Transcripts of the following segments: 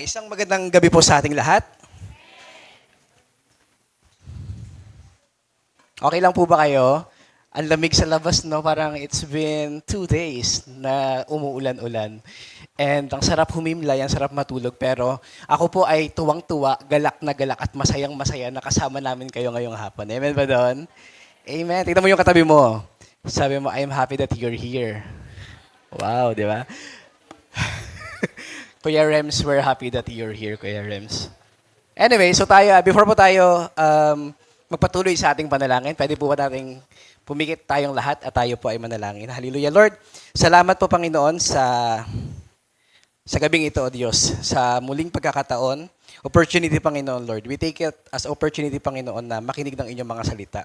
Isang magandang gabi po sa ating lahat. Okay lang po ba kayo? Ang lamig sa labas, no? Parang it's been 2 days na umuulan-ulan. And ang sarap humimlay, ang sarap matulog. Pero ako po ay tuwang-tuwa, galak na galak at masayang-masaya na kasama namin kayo ngayong hapon. Amen ba doon? Amen. Tignan mo yung katabi mo. Sabi mo, I'm happy that you're here. Wow, di ba? Kuya Rems, we're happy that you're here, Kuya Rems. Anyway, so before po tayo magpatuloy sa ating panalangin, pwede po ba nating pumikit tayong lahat at tayo po ay manalangin. Hallelujah. Lord, salamat po Panginoon sa gabing ito, O Diyos, sa muling pagkakataon, opportunity, Panginoon, Lord. We take it as opportunity, Panginoon, na makinig ng inyong mga salita.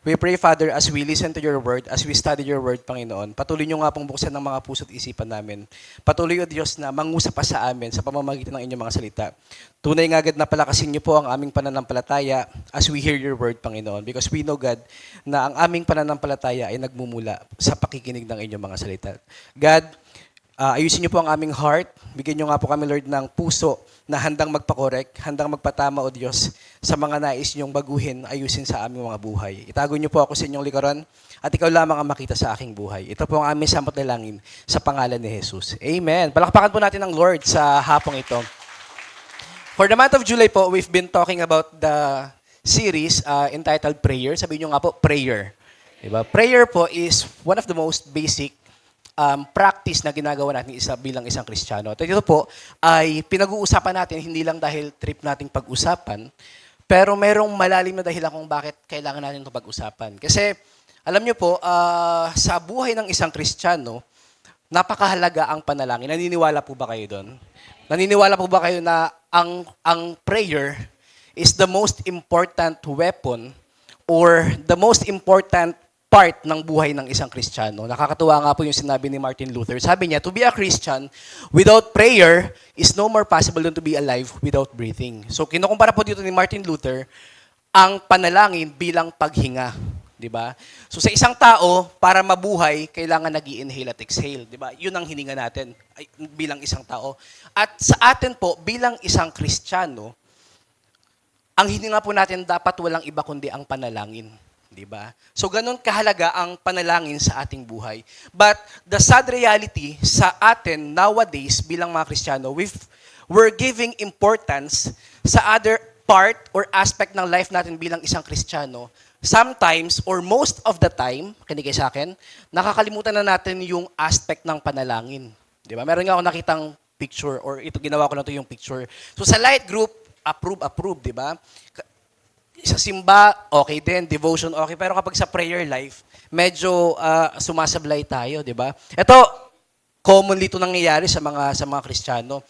We pray, Father, as we listen to your word, as we study your word, Panginoon, patuloy nyo nga pong buksan ng mga puso't isipan namin. Patuloy, O Diyos, na mangusap pa sa amin sa pamamagitan ng inyong mga salita. Tunay nga agad na palakasin nyo po ang aming pananampalataya as we hear your word, Panginoon. Because we know, God, na ang aming pananampalataya ay nagmumula sa pakikinig ng inyong mga salita. God, ayusin niyo po ang aming heart. Bigyan niyo nga po kami, Lord, ng puso na handang magpakorek, handang magpatama, O Diyos, sa mga nais niyong baguhin, ayusin sa aming mga buhay. Itago niyo po ako sa inyong likaran at ikaw lamang ang makita sa aking buhay. Ito po ang aming samot na langin sa pangalan ni Jesus. Amen. Palakpakan po natin ang Lord sa hapong ito. For the month of July po, we've been talking about the series entitled Prayer. Sabihin niyo nga po, prayer. Diba? Prayer po is one of the most basic practice na ginagawa natin bilang isang Kristiyano. At ito po ay pinag-uusapan natin hindi lang dahil trip nating pag-usapan, pero merong malalim na dahilan kung bakit kailangan natin ito pag-usapan. Kasi alam niyo po, sa buhay ng isang Kristiyano, napakahalaga ang panalangin. Naniniwala po ba kayo doon? Naniniwala po ba kayo na ang prayer is the most important weapon or the most important part ng buhay ng isang Kristiyano? Nakakatuwa nga po yung sinabi ni Martin Luther. Sabi niya, to be a Christian without prayer is no more possible than to be alive without breathing. So kinukumpara po dito ni Martin Luther ang panalangin bilang paghinga. Diba? So sa isang tao, para mabuhay, kailangan nag-i-inhale at exhale. Diba? Yun ang hininga natin bilang isang tao. At sa atin po, bilang isang Kristiyano, ang hininga po natin dapat walang iba kundi ang panalangin. Diba? So ganun kahalaga ang panalangin sa ating buhay. But the sad reality sa atin nowadays bilang mga Kristiyano, we're giving importance sa other part or aspect ng life natin bilang isang Kristiyano. Sometimes or most of the time, kinig kayo sa akin, nakakalimutan na natin yung aspect ng panalangin. Diba? Meron nga ako nakitang picture or ito ginawa ko na ito yung picture. So sa light group, approve, diba? Sa simba, okay din. Devotion, okay. Pero kapag sa prayer life, medyo sumasablay tayo, di ba? Ito, commonly ito nangyayari sa mga Kristiyano.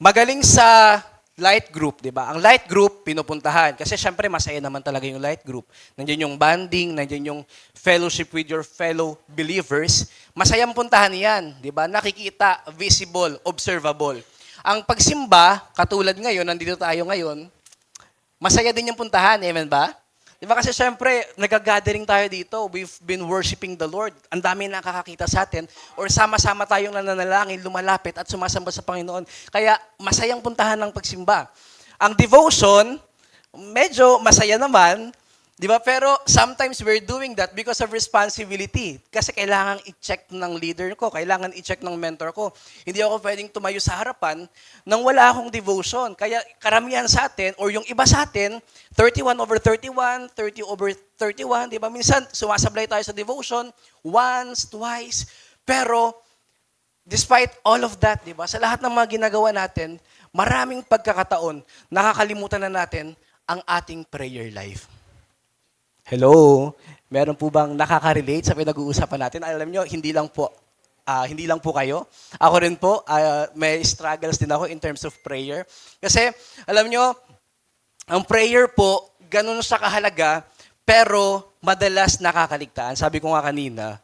Magaling sa light group, di ba? Ang light group, pinupuntahan. Kasi syempre, masaya naman talaga yung light group. Nandiyan yung banding, nandiyan yung fellowship with your fellow believers. Masayang puntahan yan, di ba? Nakikita, visible, observable. Ang pagsimba, katulad ngayon, nandito tayo ngayon, masaya din yung puntahan, amen ba? Di ba kasi syempre, nag-gathering tayo dito. We've been worshiping the Lord. Ang dami nakakakita sa atin. Or sama-sama tayong nananalangin, lumalapit at sumasamba sa Panginoon. Kaya masayang puntahan ng pagsimba. Ang devotion, medyo masaya naman. Di ba? Pero sometimes we're doing that because of responsibility. Kasi kailangan i-check ng leader ko, kailangan i-check ng mentor ko. Hindi ako pwedeng tumayo sa harapan nang wala akong devotion. Kaya karamihan sa atin, or yung iba sa atin, 31/31, 30/31, di ba? Minsan sumasablay tayo sa devotion, once, twice. Pero despite all of that, di ba? Sa lahat ng mga ginagawa natin, maraming pagkakataon, nakakalimutan na natin ang ating prayer life. Hello? Meron po bang nakaka-relate sa pinag-uusapan natin? Alam nyo, hindi lang po kayo. Ako rin po, may struggles din ako in terms of prayer. Kasi, alam nyo, ang prayer po, ganun siya kahalaga, pero madalas nakakaligtaan. Sabi ko nga kanina,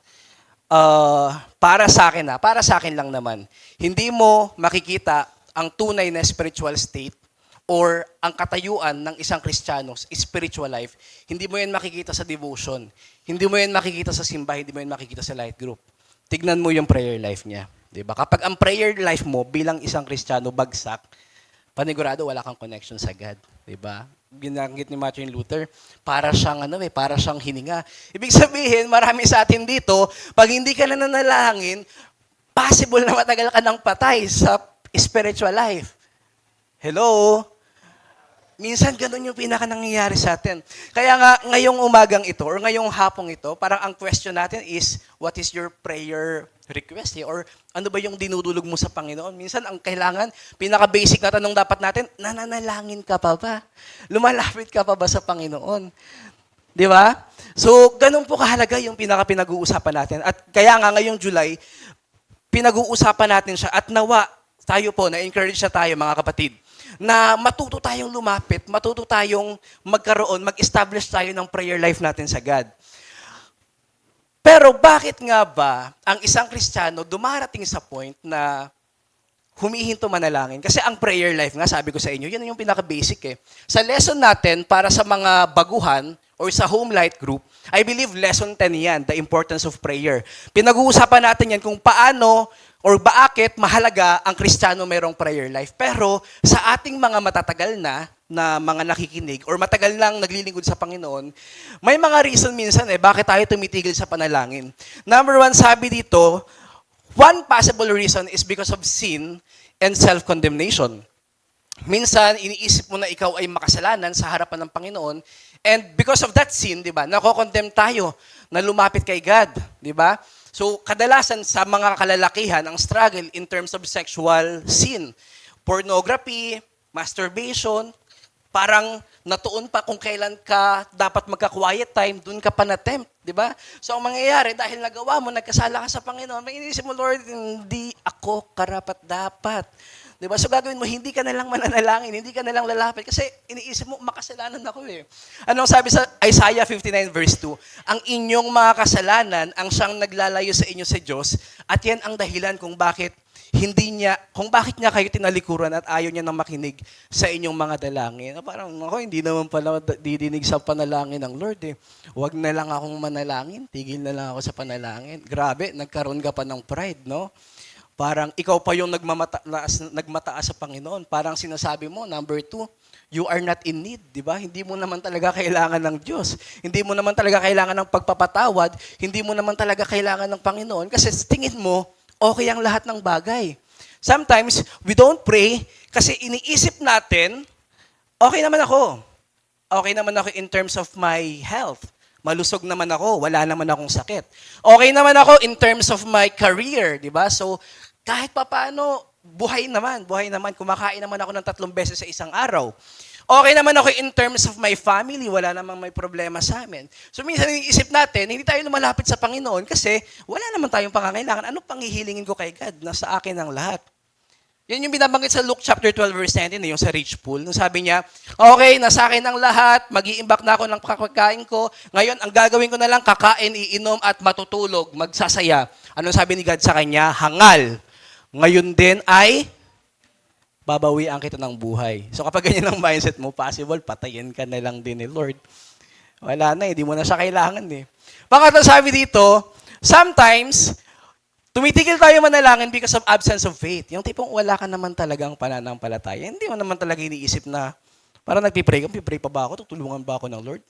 para sa akin lang naman, hindi mo makikita ang tunay na spiritual state or ang katayuan ng isang Kristiyano, spiritual life, hindi mo yan makikita sa devotion. Hindi mo yan makikita sa simba, hindi mo yan makikita sa light group. Tignan mo yung prayer life niya. 'Di ba? Kapag ang prayer life mo bilang isang Kristiyano bagsak, panigurado wala kang connection sa God, 'di ba? Ginanggit ni Martin Luther, para siyang para siyang hininga. Ibig sabihin, marami sa atin dito, pag hindi ka nananalangin, possible na matagal ka ng patay sa spiritual life. Hello? Minsan ganun yung pinaka nangyayari sa atin. Kaya nga, ngayong umagang ito, or ngayong hapong ito, parang ang question natin is, what is your prayer request? Or ano ba yung dinudulog mo sa Panginoon? Minsan, ang kailangan, pinaka-basic na tanong dapat natin, nananalangin ka pa ba? Lumalapit ka pa ba sa Panginoon? Di ba? So, ganun po kahalaga yung pinaka-pinag-uusapan natin. At kaya nga ngayong July, pinag-uusapan natin siya at nawa, tayo po, na-encourage na tayo mga kapatid, na matuto tayong lumapit, matuto tayong magkaroon, mag-establish tayo ng prayer life natin sa God. Pero bakit nga ba ang isang Kristiyano dumarating sa point na humihinto manalangin? Kasi ang prayer life nga, sabi ko sa inyo, yun yung pinaka-basic eh. Sa lesson natin, para sa mga baguhan, or sa home light group, I believe lesson 10 yan, the importance of prayer. Pinag-uusapan natin yan kung paano or bakit mahalaga ang Kristiyano mayroong prayer life. Pero sa ating mga matatagal na mga nakikinig or matagal nang naglilingkod sa Panginoon, may mga reason minsan bakit tayo tumitigil sa panalangin. Number one, sabi dito, one possible reason is because of sin and self-condemnation. Minsan, iniisip mo na ikaw ay makasalanan sa harapan ng Panginoon, and because of that sin, di ba, nako-condemn tayo na lumapit kay God, di ba? So, kadalasan sa mga kalalakihan, ang struggle in terms of sexual sin, pornography, masturbation, parang natuon pa kung kailan ka dapat magka-quiet time, dun ka pa na-tempt, di ba? So, ang mangyayari, dahil nagawa mo, nagkasala ka sa Panginoon, may inisip mo, Lord, hindi ako karapat-dapat. Di ba? So gagawin mo, hindi ka na lang mananalangin, hindi ka na lang lalapit kasi iniisip mo, makasalanan ako eh. Anong sabi sa Isaiah 59 verse 2? Ang inyong mga kasalanan ang siyang naglalayo sa inyo sa Diyos at yan ang dahilan kung bakit niya kayo tinalikuran at ayaw niya nang makinig sa inyong mga dalangin. Parang ako, hindi naman pala didinig sa panalangin ng Lord eh. Huwag na lang akong manalangin, tigil na lang ako sa panalangin. Grabe, nagkaroon ka pa ng pride, no? Parang ikaw pa yung nagmataas sa Panginoon. Parang sinasabi mo, number 2, you are not in need, di ba? Hindi mo naman talaga kailangan ng Diyos. Hindi mo naman talaga kailangan ng pagpapatawad. Hindi mo naman talaga kailangan ng Panginoon. Kasi tingin mo, okay ang lahat ng bagay. Sometimes, we don't pray kasi iniisip natin, okay naman ako. Okay naman ako in terms of my health. Malusog naman ako, wala naman akong sakit. Okay naman ako in terms of my career, di ba? So, kahit papaano, buhay naman, kumakain naman ako ng 3 beses sa isang araw. Okay naman ako in terms of my family, wala namang may problema sa amin. So, minsan iniisip natin, hindi tayo lumalapit sa Panginoon kasi wala naman tayong pangangailangan. Ano pang hihilingin ko kay God? Nasa akin ang lahat. Yan yung binabanggit sa Luke chapter 12 verse 19, yung sa rich fool. Nung sabi niya, okay, nasa akin ang lahat, mag-iimbak na ako ng pagkain ko. Ngayon, ang gagawin ko na lang, kakain, iinom at matutulog, magsasaya. Anong sabi ni God sa kanya? Hangal. Ngayon din ay babawian kita ng buhay. So kapag ganyan ang mindset mo, possible, patayin ka na lang din ni Lord. Wala na, hindi mo na siya kailangan eh. Pangatlo sabi dito, sometimes, tumitigil tayo manalangin because of absence of faith. Yung tipong wala ka naman talagang pananampalataya. Hindi mo naman talaga iniisip na, parang nagpipray pa ba ako? Tutulungan ba ako ng Lord?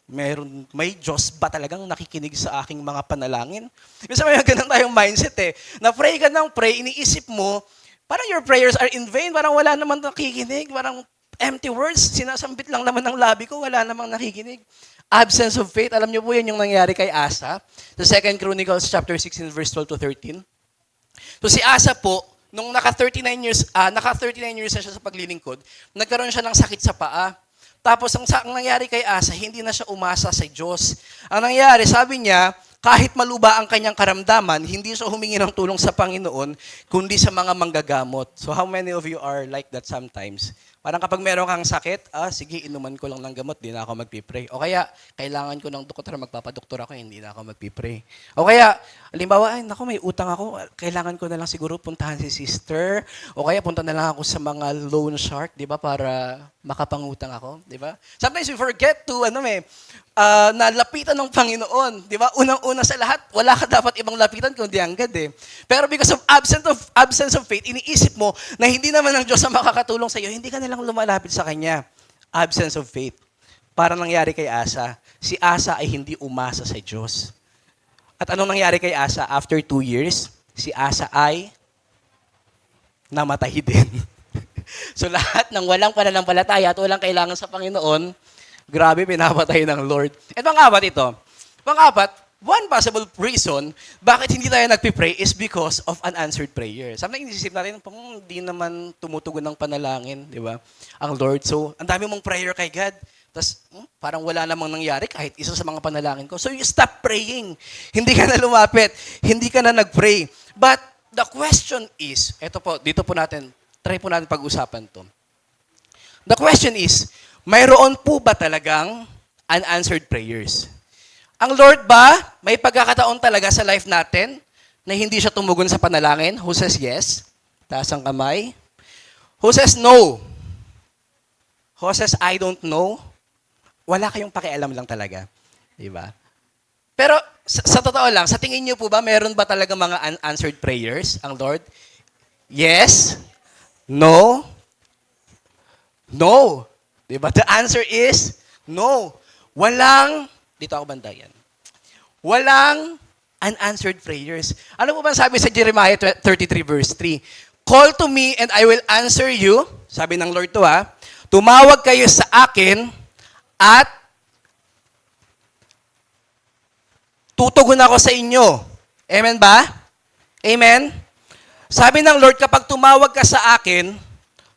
May Diyos ba talagang nakikinig sa aking mga panalangin? Kasi may ganun tayong mindset eh. Na-pray ka ng pray, iniisip mo, parang your prayers are in vain, parang wala naman nakikinig, parang empty words, sinasambit lang naman ng labi ko, wala namang nakikinig. Absence of faith, alam niyo po yan yung nangyari kay Asa. Sa 2 Chronicles chapter 16 verse 12 to 13. So si Asa po, nung naka-39 years na siya sa paglilingkod, nagkaroon siya ng sakit sa paa. Tapos ang nangyari kay Asa, hindi na siya umasa sa Diyos. Ang nangyari, sabi niya, kahit maluba ang kanyang karamdaman, hindi siya humingi ng tulong sa Panginoon, kundi sa mga manggagamot. So how many of you are like that sometimes? Parang kapag meron kang sakit, sige, inuman ko lang ng gamot, di na ako magpipray. O kaya, kailangan ko ng doktor, magpapadoktor ako, hindi na ako magpipray. O kaya, halimbawa, naku, may utang ako, kailangan ko na lang siguro puntahan si sister. O kaya, punta na lang ako sa mga loan shark, di ba, para makapangutang ako, di ba? Sometimes we forget to, nalapitan ng Panginoon, di ba? Unang-una sa lahat, wala ka dapat ibang lapitan kundi ang God eh. Pero because of absence of faith, iniisip mo na hindi naman ang Diyos ang makakatulong sa iyo, hindi ka nalang lumalapit sa Kanya. Absence of faith. Para nangyari kay Asa, si Asa ay hindi umasa sa Diyos. At anong nangyari kay Asa? After 2 years, si Asa ay namatay din. So lahat ng walang pananampalataya at walang kailangan sa Panginoon, grabe pinapatay ng Lord. At pang-apat ito. Pang-apat, one possible reason bakit hindi tayo nagpipray is because of unanswered prayer. Sometimes inisisip natin, hindi naman tumutugon ng panalangin, di ba? Ang Lord. So, ang dami mong prayer kay God. Tapos, parang wala namang nangyari kahit isa sa mga panalangin ko. So, you stop praying. Hindi ka na lumapit. Hindi ka na nag-pray. But, the question is, dito po natin, try po natin pag-usapan to. The question is, mayroon po ba talagang unanswered prayers? Ang Lord ba, may pagkakataon talaga sa life natin na hindi siya tumugon sa panalangin? Who says yes? Taas ang kamay. Who says no? Who says I don't know? Wala kayong pakialam lang talaga. Diba? Pero sa totoo lang, sa tingin niyo po ba, meron ba talaga mga unanswered prayers ang Lord? Yes? No? No. Diba? The answer is no. Dito ako bandayan. Walang unanswered prayers. Ano po ba sabi sa Jeremiah 33 verse 3? Call to me and I will answer you. Sabi ng Lord to tumawag kayo sa akin at tutugon ako sa inyo. Amen ba? Amen? Sabi ng Lord, kapag tumawag ka sa akin,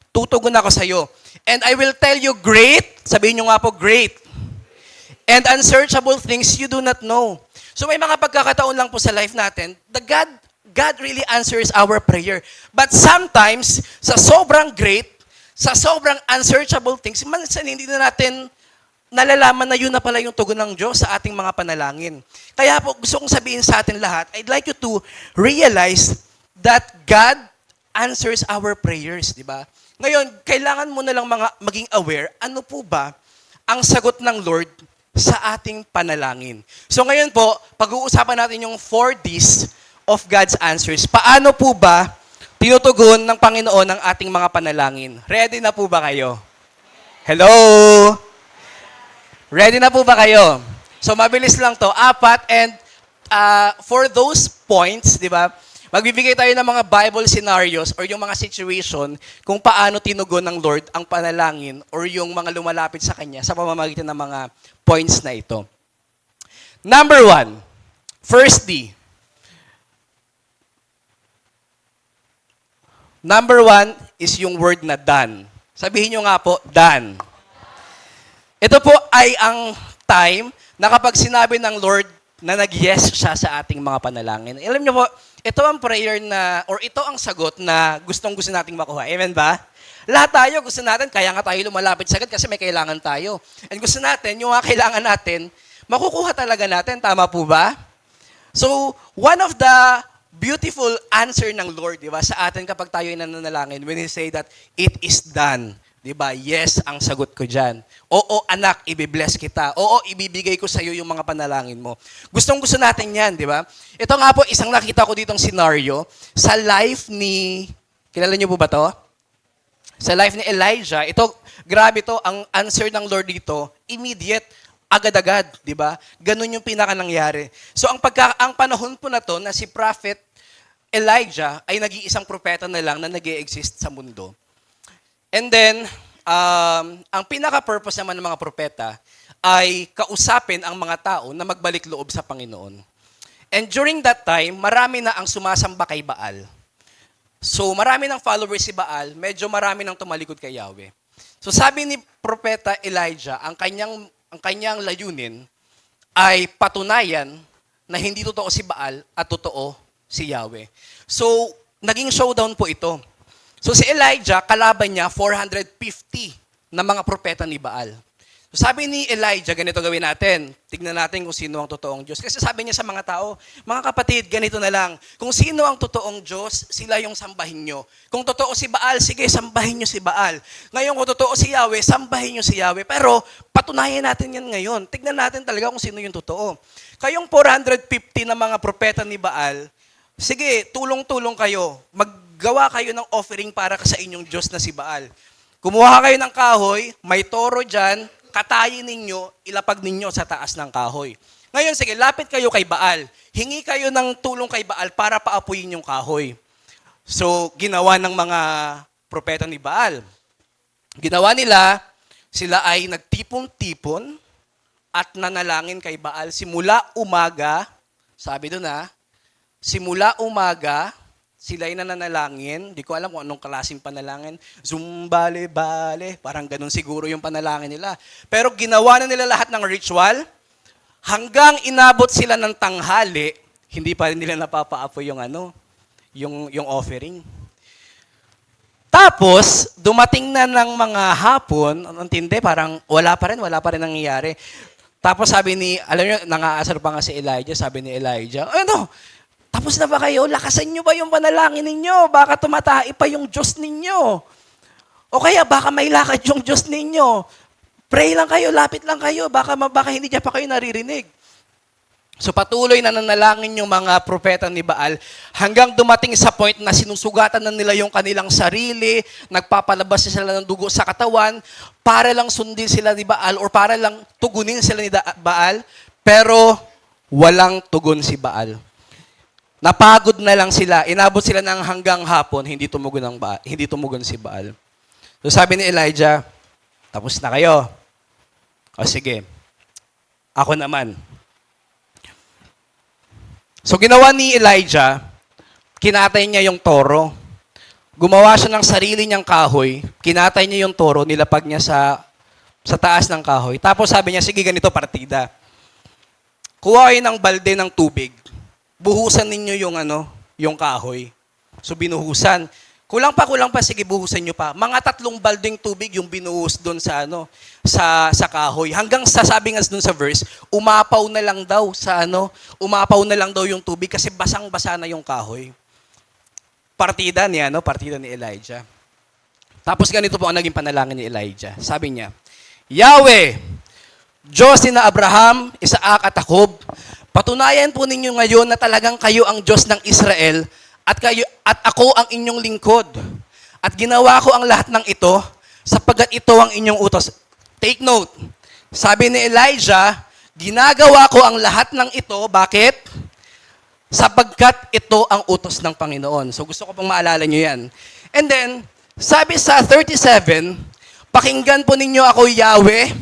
tutugon ako sa iyo. And I will tell you great, sabihin nyo nga po, great, and unsearchable things you do not know. So may mga pagkakataon lang po sa life natin, God really answers our prayer. But sometimes, sa sobrang great, sa sobrang unsearchable things, minsan hindi na natin nalalaman na yun na pala yung tugon ng Diyos sa ating mga panalangin. Kaya po, gusto kong sabihin sa atin lahat, I'd like you to realize that God answers our prayers, di ba? Ngayon, kailangan mo na lang maging aware, ano po ba ang sagot ng Lord sa ating panalangin. So ngayon po, pag-uusapan natin yung 4 Ds of God's answers. Paano po ba tinutugon ng Panginoon ang ating mga panalangin? Ready na po ba kayo? Hello? Ready na po ba kayo? So mabilis lang to, 4, and for those points, di ba, magbibigay tayo ng mga Bible scenarios or yung mga situation kung paano tinugon ng Lord ang panalangin or yung mga lumalapit sa Kanya sa pamamagitan ng mga points na ito. Number 1, first D. Number 1 is yung word na done. Sabihin nyo nga po, done. Ito po ay ang time na kapag sinabi ng Lord na nag-yes siya sa ating mga panalangin. Alam niyo po, ito ang prayer na, or ito ang sagot na gustong-gusto nating makuha. Amen ba? Lahat tayo gusto natin, kaya nga tayo lumalapit sa God kasi may kailangan tayo. And gusto natin, yung mga kailangan natin, makukuha talaga natin. Tama po ba? So, one of the beautiful answer ng Lord, di ba, sa atin kapag tayo ay nananalangin, when He say that, it is done. Di ba? Yes, ang sagot ko dyan. Oo, anak, ibibless kita. Oo, ibibigay ko sa iyo yung mga panalangin mo. Gustong-gusto natin yan, di ba? Ito nga po, isang nakita ko ditong scenario sa life ni, kilala niyo po ba to? Sa life ni Elijah, ito, grabe to, ang answer ng Lord dito, immediate, agad-agad, di ba? Ganun yung pinaka-nangyari. So, ang panahon po na to, na si Prophet Elijah ay nag-iisang propeta na lang na nag-e-exist sa mundo. And then, ang pinaka-purpose naman ng mga propeta ay kausapin ang mga tao na magbalik loob sa Panginoon. And during that time, marami na ang sumasamba kay Baal. So, marami ng followers si Baal, medyo marami nang tumalikod kay Yahweh. So, sabi ni Propeta Elijah, ang kanyang layunin ay patunayan na hindi totoo si Baal at totoo si Yahweh. So, naging showdown po ito. So si Elijah, kalaban niya 450 na mga propeta ni Baal. Sabi ni Elijah, ganito gawin natin. Tignan natin kung sino ang totoong Diyos. Kasi sabi niya sa mga tao, mga kapatid, ganito na lang. Kung sino ang totoong Diyos, sila yung sambahin nyo. Kung totoo si Baal, sige, sambahin nyo si Baal. Ngayon, kung totoo si Yahweh, sambahin nyo si Yahweh. Pero, patunayan natin yan ngayon. Tignan natin talaga kung sino yung totoo. Kayong 450 na mga propeta ni Baal, sige, tulong-tulong kayo. Maggawa kayo ng offering para sa inyong Diyos na si Baal. Kumuha kayo ng kahoy, may toro dyan, katayin ninyo, ilapag ninyo sa taas ng kahoy. Ngayon, sige, lapit kayo kay Baal. Hingi kayo ng tulong kay Baal para paapuyin yung kahoy. So, ginawa ng mga propeta ni Baal. Ginawa nila, sila ay nagtipon-tipon at nanalangin kay Baal simula umaga, sabi doon simula umaga, sila ay nananalangin. Di ko alam kung anong klaseng panalangin. Zumbale-bale. Parang ganun siguro yung panalangin nila. Pero ginawa na nila lahat ng ritual. Hanggang inabot sila ng tanghali, hindi pa rin nila napapaapoy yung offering. Tapos, dumating na ng mga hapon, ang tindi, parang wala pa rin nangyayari. Tapos sabi ni, alam niyo, nangaasar pa nga si Elijah, sabi ni Elijah, tapos na ba kayo? Lakasan nyo ba yung panalangin ninyo? Baka tumatai pa yung Diyos ninyo. O kaya baka may lakad yung Diyos ninyo. Pray lang kayo, lapit lang kayo. Baka hindi dyan pa kayo naririnig. So patuloy na nanalangin yung mga propeta ni Baal hanggang dumating sa point na sinusugatan na nila yung kanilang sarili, nagpapalabas sila ng dugo sa katawan para lang sundin sila ni Baal or para lang tugunin sila ni Baal, pero walang tugon si Baal. Napagod na lang sila. Inabot sila ng hanggang hapon, hindi tumugon si Baal. So sabi ni Elijah, tapos na kayo. O sige, ako naman. So ginawa ni Elijah, kinatay niya yung toro. Gumawa siya ng sarili niyang kahoy, kinatay niya yung toro, nilapag niya sa taas ng kahoy. Tapos sabi niya, sige ganito partida. Kuha kayo ng balde ng tubig. Buhusan ninyo yung kahoy. So binuhusan. Kulang pa, sige buhusan nyo pa. Mga 3 baldeng tubig yung binuhus doon sa kahoy. Hanggang sasabi nga doon sa verse, umapaw na lang daw yung tubig kasi basang-basa na yung kahoy. Partida ni Elijah. Tapos ganito po ang naging panalangin ni Elijah. Sabi niya, Yahweh, Diyos ni Abraham, Isaac at Jacob, patunayan po ninyo ngayon na talagang kayo ang Diyos ng Israel at ako ang inyong lingkod. At ginawa ko ang lahat ng ito sapagkat ito ang inyong utos. Take note. Sabi ni Elijah, ginagawa ko ang lahat ng ito. Bakit? Sapagkat ito ang utos ng Panginoon. So gusto ko pong maalala nyo yan. And then, sabi sa 37, pakinggan po ninyo ako, Yahweh,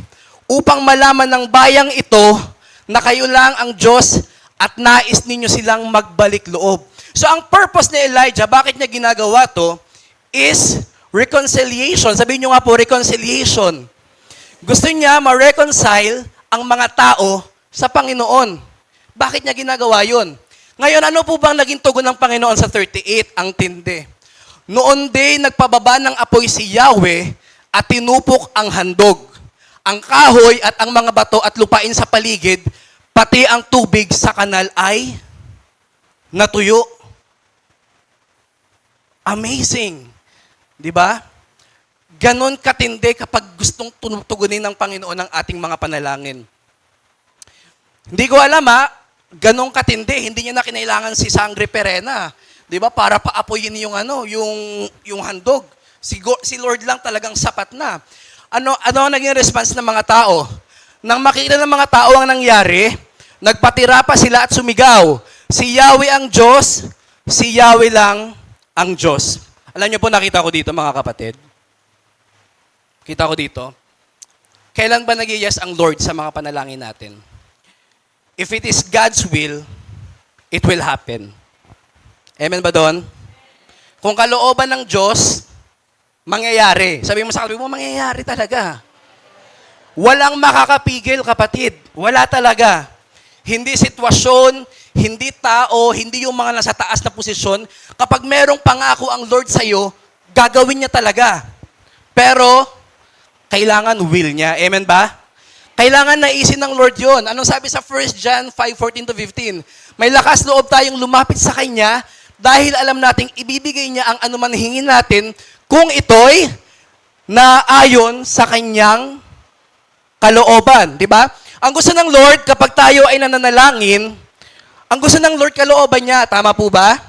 upang malaman ng bayang ito na kayo lang ang Diyos at nais ninyo silang magbalik loob. So ang purpose ni Elijah, bakit niya ginagawa to, is reconciliation. Sabihin nyo nga po, reconciliation. Gusto niya ma-reconcile ang mga tao sa Panginoon. Bakit niya ginagawa yun? Ngayon, ano po bang naging tugon ng Panginoon sa 38? Ang tindi. Noon din, nagpababa ng apoy si Yahweh at tinupok ang handog, ang kahoy at ang mga bato at lupain sa paligid, pati ang tubig sa kanal ay natuyo. Amazing. Di ba? Ganon katindi kapag gustong tugunin ng Panginoon ang ating mga panalangin. Hindi ko alam ganong katindi, hindi niya na kinailangan si Sangre Perena, 'di ba? Para paapoyin yung yung handog. Si Lord lang talagang sapat na. Ano ang naging response ng mga tao? Nang makita ng mga tao ang nangyari, nagpatira pa sila at sumigaw. Si Yahweh ang Diyos, si Yahweh lang ang Diyos. Alam niyo po, nakita ko dito mga kapatid. Kita ko dito. Kailan ba nag-yes ang Lord sa mga panalangin natin? If it is God's will, it will happen. Amen ba doon? Kung kalooban ng Diyos, mangyayari. Sabi mo sa kalooban mo, mangyayari talaga. Walang makakapigil, kapatid. Wala talaga. Hindi sitwasyon, hindi tao, hindi yung mga nasa taas na posisyon. Kapag merong pangako ang Lord sa'yo, gagawin niya talaga. Pero, kailangan will niya. Amen ba? Kailangan naisin ng Lord yon. Anong sabi sa 1 John 5:14 to 15? May lakas loob tayong lumapit sa Kanya dahil alam nating ibibigay niya ang anuman hingin natin kung ito'y naayon sa Kanyang kalooban. Di ba? Ang gusto ng Lord kapag tayo ay nananalangin, ang gusto ng Lord kalooban niya. Tama po ba?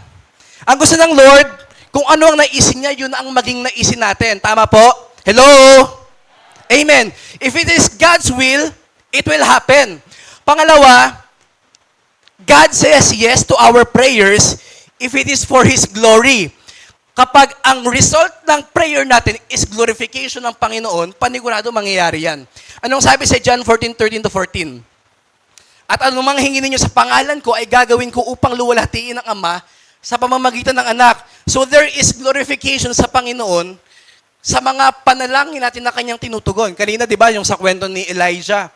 Ang gusto ng Lord, kung ano ang naisin niya, yun ang maging naisin natin. Tama po? Hello? Amen. If it is God's will, it will happen. Pangalawa, God says yes to our prayers if it is for His glory. Kapag ang result ng prayer natin is glorification ng Panginoon, panigurado mangyayari yan. Anong sabi sa John 14:13 to 14? At anumang hingin ninyo sa pangalan ko ay gagawin ko upang luwalhatiin ng Ama sa pamamagitan ng anak. So there is glorification sa Panginoon sa mga panalangin natin na kanyang tinutugon. Kanina, di ba, yung sa kwento ni Elijah.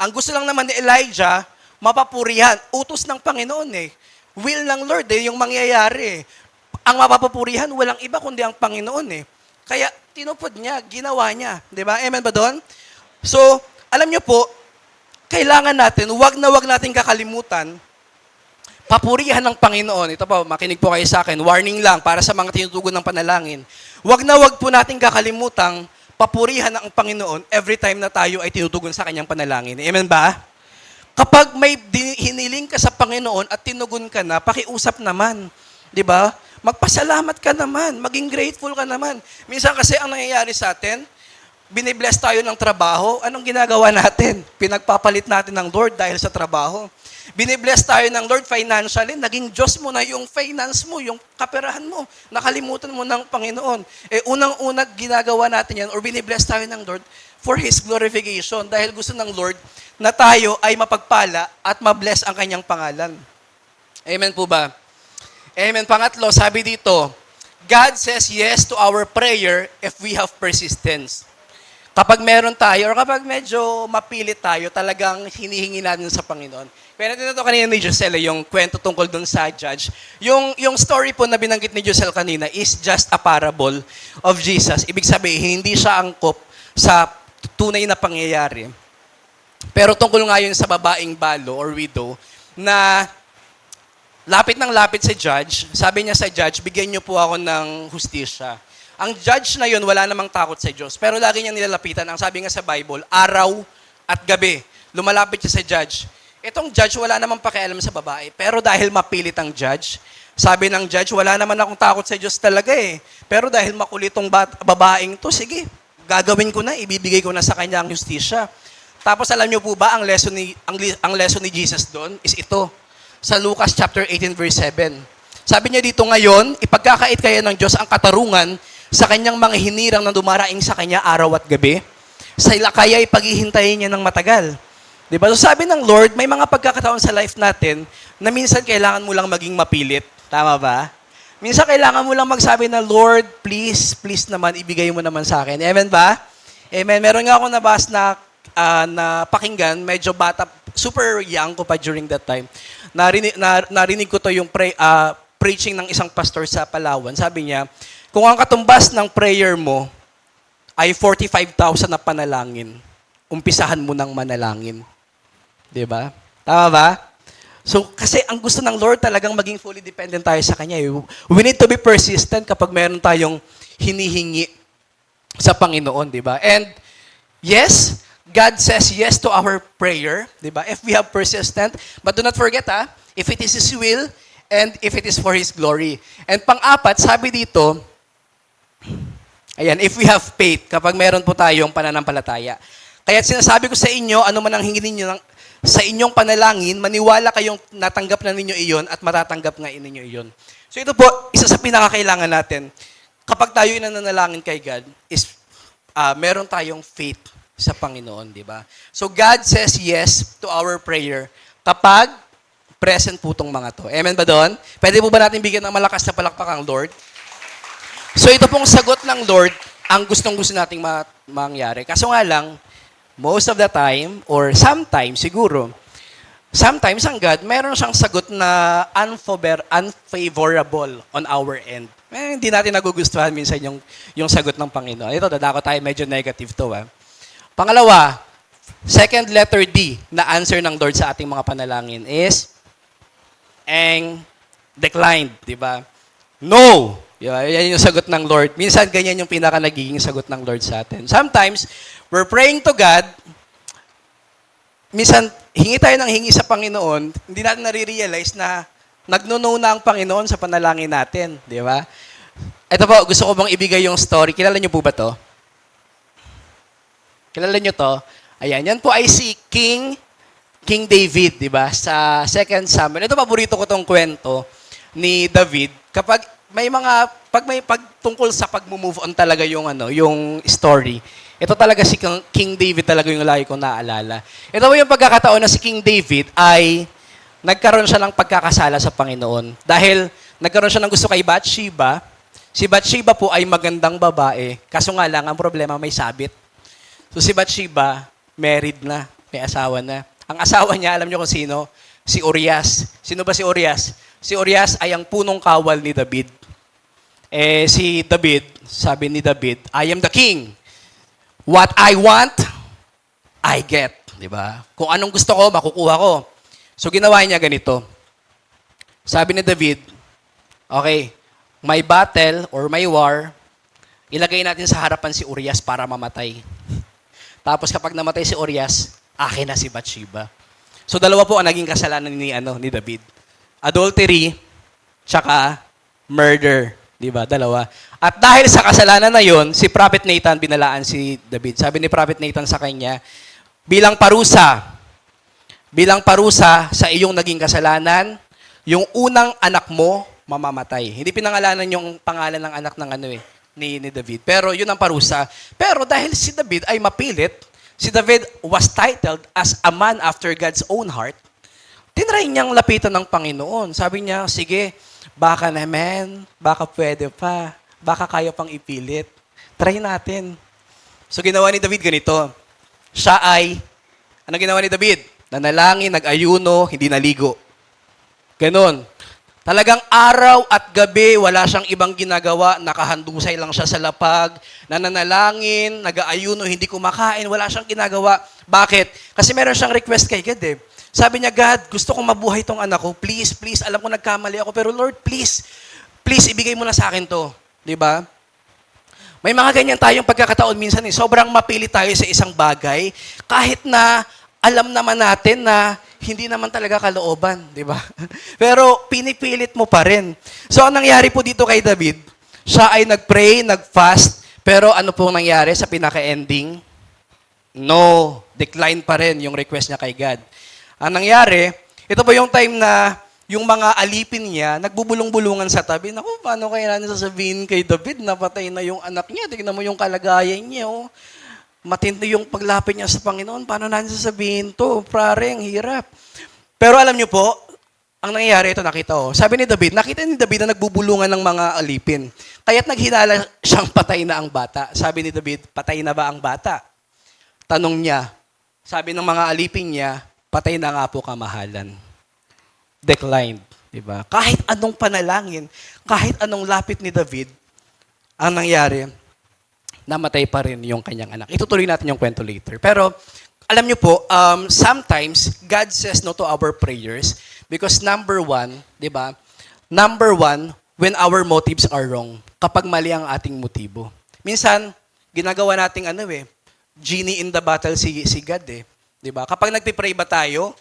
Ang gusto lang naman ni Elijah, mapapurihan. Utos ng Panginoon eh. Will ng Lord eh, yung mangyayari. Ang mapapapurihan, walang iba kundi ang Panginoon eh. Kaya tinupod niya, ginawa niya. Di ba? Amen ba doon? So, alam niyo po, kailangan natin, wag natin kakalimutan, papurihan ng Panginoon. Ito po, makinig po kayo sa akin. Warning lang para sa mga tinutugon ng panalangin. Wag po natin kakalimutang papurihan ng Panginoon every time na tayo ay tinutugon sa kanyang panalangin. Amen ba? Kapag may hiniling ka sa Panginoon at tinugon ka na, pakiusap naman. Di ba? Magpasalamat ka naman. Maging grateful ka naman. Minsan kasi ang nangyayari sa atin, binibless tayo ng trabaho. Anong ginagawa natin? Pinagpapalit natin ng Lord dahil sa trabaho. Binibless tayo ng Lord financially, naging Diyos mo na yung finance mo, yung kaperahan mo. Nakalimutan mo ng Panginoon. Unang-unang ginagawa natin yan, or binibless tayo ng Lord for His glorification dahil gusto ng Lord na tayo ay mapagpala at mabless ang kanyang pangalan. Amen po ba? Amen. Pangatlo, sabi dito, God says yes to our prayer if we have persistence. Kapag meron tayo, or kapag medyo mapilit tayo, talagang hinihingi natin sa Panginoon. Kaya natin ito kanina ni Giselle, yung kwento tungkol dun sa judge. Yung story po na binanggit ni Giselle kanina is just a parable of Jesus. Ibig sabihin, hindi siya angkop sa tunay na pangyayari. Pero tungkol nga yun sa babaeng balo or widow, na lapit ng lapit sa judge, sabi niya sa judge, bigyan niyo po ako ng hustisya. Ang judge na yun, wala namang takot sa Diyos. Pero lagi niyang nilalapitan. Ang sabi nga sa Bible, araw at gabi. Lumalapit siya sa judge. Itong judge, wala namang pakialam sa babae. Pero dahil mapilit ang judge, sabi ng judge, wala naman akong takot sa Diyos talaga eh. Pero dahil makulit tong babaeng to, sige, gagawin ko na, ibibigay ko na sa kanya ang justisya. Tapos alam niyo po ba, ang lesson ni Jesus doon is ito. Sa Lucas chapter 18 verse 7. Sabi niya dito ngayon, ipagkakait kaya ng Diyos ang katarungan sa kanyang mga hinirang na dumaraing sa kanya araw at gabi. Sa kaya ipaghihintayin niya ng matagal. Diba? So sabi ng Lord, may mga pagkakataon sa life natin na minsan kailangan mo lang maging mapilit. Tama ba? Minsan kailangan mo lang magsabi na, Lord, please, please naman, ibigay mo naman sa akin. Amen ba? Amen. Meron nga ako na pakinggan, medyo bata, super young ko pa during that time. Narinig ko to yung preaching ng isang pastor sa Palawan. Sabi niya, kung ang katumbas ng prayer mo ay 45,000 na panalangin, umpisahan mo ng manalangin. Diba? Tama ba? So, kasi ang gusto ng Lord talagang maging fully dependent tayo sa Kanya. We need to be persistent kapag meron tayong hinihingi sa Panginoon, diba? And, yes, God says yes to our prayer, diba? If we have persistent, but do not forget, if it is His will, and if it is for His glory. And pang-apat, sabi dito, ayan, if we have faith, kapag meron po tayong pananampalataya. Kaya sinasabi ko sa inyo, ano man ang hingin ninyo sa inyong panalangin, maniwala kayong natanggap na ninyo iyon at matatanggap nga ninyo iyon. So ito po, isa sa pinakakailangan natin, kapag tayo nananalangin kay God, is meron tayong faith sa Panginoon, di ba? So God says yes to our prayer kapag present po itong mga to. Amen ba doon? Pwede po ba natin bigyan ng malakas na palakpak ang Lord? So ito pong sagot ng Lord, ang gustong-gusto nating mangyari. Kaso nga lang, most of the time, or sometimes siguro, sometimes ang God, meron siyang sagot na unfavorable on our end. Hindi natin nagugustuhan minsan yung sagot ng Panginoon. Ito, dadako tayo, medyo negative to. Pangalawa, Second letter D na answer ng Lord sa ating mga panalangin is declined, di ba? No! Yan yung sagot ng Lord. Minsan, ganyan yung pinaka nagiging sagot ng Lord sa atin. Sometimes, we're praying to God, minsan, hingi tayo ng hingi sa Panginoon, hindi natin nare-realize na nagno-no na ang Panginoon sa panalangin natin, di ba? Ito po, gusto ko bang ibigay yung story. Kilala niyo po ba to? Kilala niyo to? Ayan, yan po ay si King David, di ba? Sa 2 Samuel. Ito, paborito ko tong kwento ni David. Kapag pag tungkol sa pag-move on talaga yung story. Ito talaga si King David talaga yung lagi kong naalala. Ito po yung pagkakataon na si King David ay nagkaroon siya ng pagkakasala sa Panginoon. Dahil nagkaroon siya ng gusto kay Bathsheba. Si Bathsheba po ay magandang babae. Kaso nga lang, ang problema may sabit. So si Bathsheba, married na, may asawa na. Ang asawa niya, alam niyo kung sino? Si Urias. Sino ba si Urias? Si Urias ay ang punong kawal ni David. Si David, sabi ni David, I am the king. What I want, I get. Diba? Kung anong gusto ko, makukuha ko. So ginawa niya ganito. Sabi ni David, okay, may battle or may war, ilagay natin sa harapan si Urias para mamatay. Tapos kapag namatay si Urias, akin na si Bathsheba. So dalawa po ang naging kasalanan ni David. Adultery, tsaka murder. Diba? Dalawa. At dahil sa kasalanan na yon, si Prophet Nathan binalaan si David. Sabi ni Prophet Nathan sa kanya, bilang parusa sa iyong naging kasalanan, yung unang anak mo, mamamatay. Hindi pinangalanan yung pangalan ng anak ng ni David. Pero yun ang parusa. Pero dahil si David ay mapilit, si David was titled as a man after God's own heart, tinry niyang lapitan ng Panginoon. Sabi niya, sige, baka naman, baka pwede pa, baka kaya pang ipilit. Try natin. So ginawa ni David ganito. Ano ginawa ni David? Nanalangin, nag-ayuno, hindi naligo. Ganon. Talagang araw at gabi, wala siyang ibang ginagawa, nakahandusay lang siya sa lapag, nananalangin, nag-aayuno, hindi kumakain, wala siyang ginagawa. Bakit? Kasi meron siyang request kay God eh. Sabi niya, God, gusto kong mabuhay tong anak ko. Please, please, alam ko nagkamali ako, pero Lord, please, please, ibigay mo na sa akin to. Diba? May mga ganyan tayong pagkakataon minsan eh. Sobrang mapili tayo sa isang bagay, kahit na alam naman natin na hindi naman talaga kalooban, di ba? Pero pinipilit mo pa rin. So, ang nangyari po dito kay David, siya ay nag-pray, nag-fast, pero ano po nangyari sa pinaka-ending? No, decline pa rin yung request niya kay God. Ang nangyari, ito po yung time na yung mga alipin niya, nagbubulong-bulungan sa tabi. Naku, paano kaya natin sasabihin kay David, napatay na yung anak niya, tignan mo yung kalagayan niya, oh. Matindi yung paglapit niya sa Panginoon. Paano natin sasabihin to? Prareng, hirap. Pero alam niyo po, ang nangyayari ito, nakita ko. Sabi ni David, nakita ni David na nagbubulungan ng mga alipin. Kaya't naghinala siyang patay na ang bata. Sabi ni David, patay na ba ang bata? Tanong niya, sabi ng mga alipin niya, patay na nga po kamahalan. Declined. Diba? Kahit anong panalangin, kahit anong lapit ni David, ang nangyari, namatay pa rin yung kanyang anak. Itutuloy natin yung kwento later. Pero, alam niyo po, sometimes, God says no to our prayers because number one, di ba? Number one, when our motives are wrong. Kapag mali ang ating motibo. Minsan, ginagawa nating genie in the bottle si God eh. Di ba? Kapag nagpipray ba tayo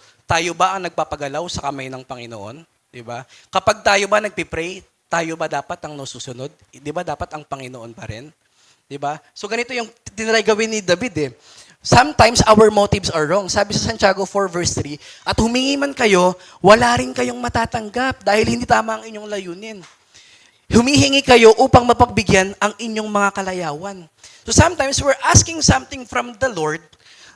ba ang nagpapagalaw sa kamay ng Panginoon? Di ba? Kapag tayo ba nagpipray, tayo ba dapat ang nasusunod? Di ba dapat ang Panginoon pa rin? Diba? So ganito yung tinry gawin ni David eh. Sometimes our motives are wrong. Sabi sa Santiago 4 verse 3, at humingi man kayo, wala rin kayong matatanggap dahil hindi tama ang inyong layunin. Humihingi kayo upang mapagbigyan ang inyong mga kalayawan. So sometimes we're asking something from the Lord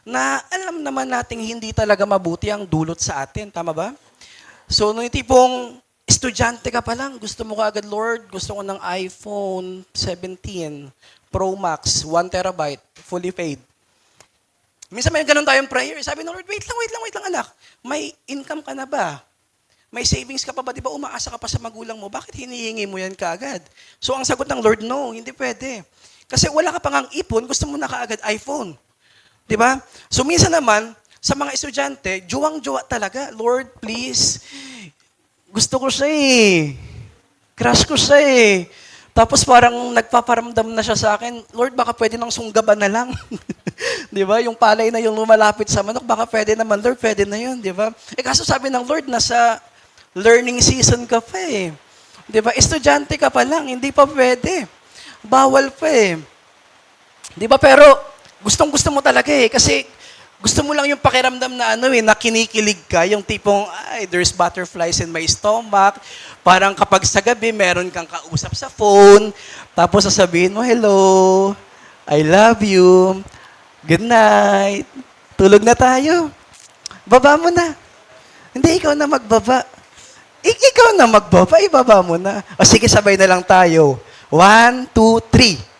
na alam naman nating hindi talaga mabuti ang dulot sa atin. Tama ba? So nung tipong estudyante ka pa lang, gusto mo kaagad, Lord, gusto ko ng iPhone 17 Pro Max, 1 terabyte, fully paid. Minsan may ganun tayong prayer. Sabi ng Lord, wait lang anak. May income ka na ba? May savings ka pa ba? Di ba umaasa ka pa sa magulang mo? Bakit hinihingi mo yan kaagad? So ang sagot ng Lord, no, hindi pwede. Kasi wala ka pa ngang ipon, gusto mo na kaagad iPhone. Di ba? So minsan naman, sa mga estudyante, juwang-juwa talaga. Lord, please, gusto ko siya eh. Crush ko siya eh. Tapos parang nagpaparamdam na siya sa akin, Lord, baka pwede nang sunggaban na lang. Di ba? Yung palay na yung lumalapit sa manok, baka pwede naman, Lord, pwede na yun. Di ba? Eh kaso sabi ng Lord, nasa learning season ka pa eh. Di ba? Estudyante ka pa lang, hindi pa pwede. Bawal pa eh. Di ba? Pero gustong-gusto mo talaga eh. Kasi gusto mo lang yung pakiramdam na ano eh, na kinikilig ka, yung tipong, ay, there's butterflies in my stomach. Parang kapag sa gabi, meron kang kausap sa phone, tapos sasabihin mo, hello, I love you, good night, tulog na tayo. Baba mo na. Hindi, ikaw na magbaba. Ikaw na magbaba, ibaba mo na. O sige, sabay na lang tayo. 1, 2, 3.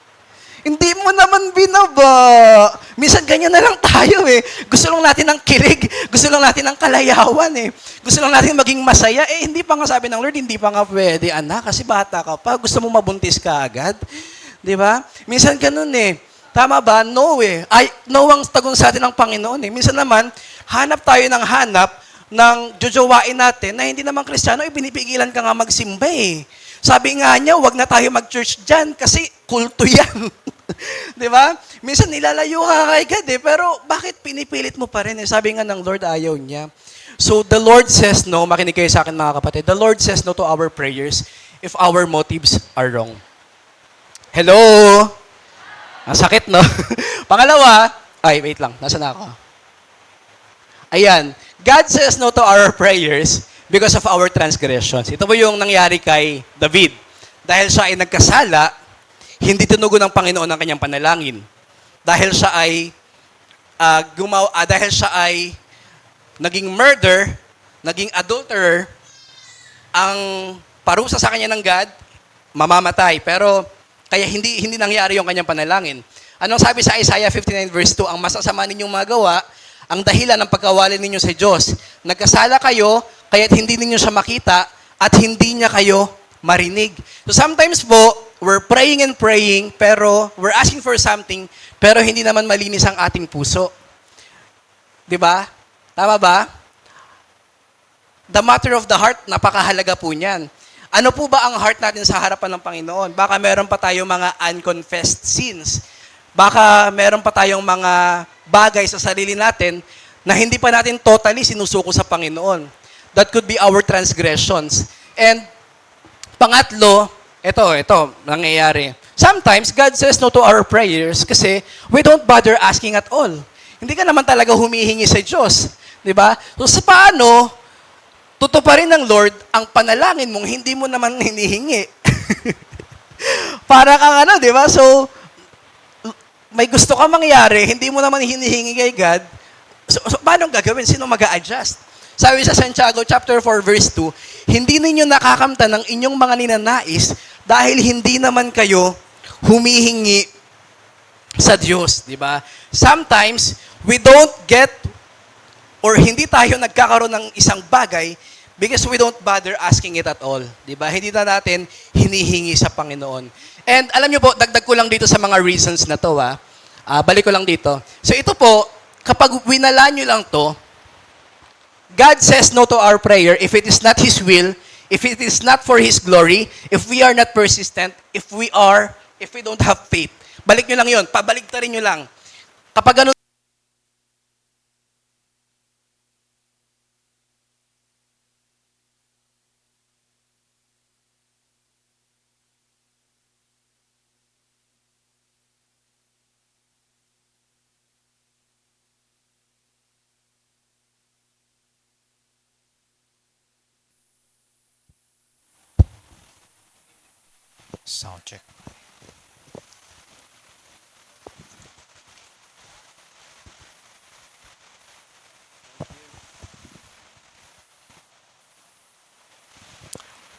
Hindi mo naman binaba. Minsan ganyan na lang tayo eh. Gusto lang natin ng kilig. Gusto lang natin ng kalayawan eh. Gusto lang natin maging masaya. Eh, hindi pa nga sabi ng Lord, hindi pa nga pwede, anak, kasi bata ka pa. Gusto mo mabuntis ka agad. Di ba? Minsan ganun eh. Tama ba? No eh. Ay, no ang tagon sa atin ng Panginoon eh. Minsan naman, hanap tayo ng hanap ng jojowain natin na hindi naman Kristiyano, ibinipigilan ka nga magsimba eh. Sabi nga niya, wag na tayo mag-church dyan kasi kulto yan. Di ba? Minsan nilalayo ka kay God eh, pero bakit pinipilit mo pa rin eh? Sabi nga ng Lord, ayaw niya. So the Lord says no, makinig kayo sa akin mga kapatid, the Lord says no to our prayers if our motives are wrong. Hello? Ang sakit, no? Pangalawa, ay, wait lang, nasa na ako? Ayan, God says no to our prayers because of our transgressions. Ito po yung nangyari kay David. Dahil siya ay nagkasala, hindi tinugon ng Panginoon ang kanyang panalangin. Dahil siya ay dahil siya ay naging murder, naging adulterer, ang parusa sa kanya ng God, mamamatay. Pero kaya hindi nangyari yung kanyang panalangin. Anong sabi sa Isaiah 59 verse 2? Ang masasama ninyong magawa, ang dahilan ng pagkawali ninyo sa Diyos. Nagkasala kayo, kaya't hindi ninyo siya makita at hindi niya kayo marinig. So sometimes po, we're praying and praying, pero we're asking for something, pero hindi naman malinis ang ating puso. Di ba? Tama ba? The matter of the heart, napakahalaga po niyan. Ano po ba ang heart natin sa harapan ng Panginoon? Baka meron pa tayong mga unconfessed sins. Baka meron pa tayong mga bagay sa sarili natin na hindi pa natin totally sinusuko sa Panginoon. That could be our transgressions. And pangatlo, ito, nangyayari. Sometimes, God says no to our prayers kasi we don't bother asking at all. Hindi ka naman talaga humihingi sa Diyos. Di ba? So, sa paano, tutuparin ng Lord ang panalangin mong hindi mo naman hinihingi. Para kang ano, di ba? So, may gusto ka mangyari, hindi mo naman hinihingi kay God. So paano gagawin? Sino mag-a-adjust? Sabi sa Santiago chapter 4 verse 2, hindi ninyo nakakamta ng inyong mga ninanais dahil hindi naman kayo humihingi sa Diyos, di ba? Sometimes we don't get or hindi tayo nagkakaroon ng isang bagay because we don't bother asking it at all, di ba? Hindi na natin hinihingi sa Panginoon. And alam niyo po, dagdag ko lang dito sa mga reasons na to, balik ko lang dito. So ito po, kapag winala nyo lang to, God says no to our prayer if it is not His will, if it is not for His glory, if we are not persistent, if we don't have faith. Balik nyo lang yun, pabaligtarin nyo lang. Kapag ganun, Sound check.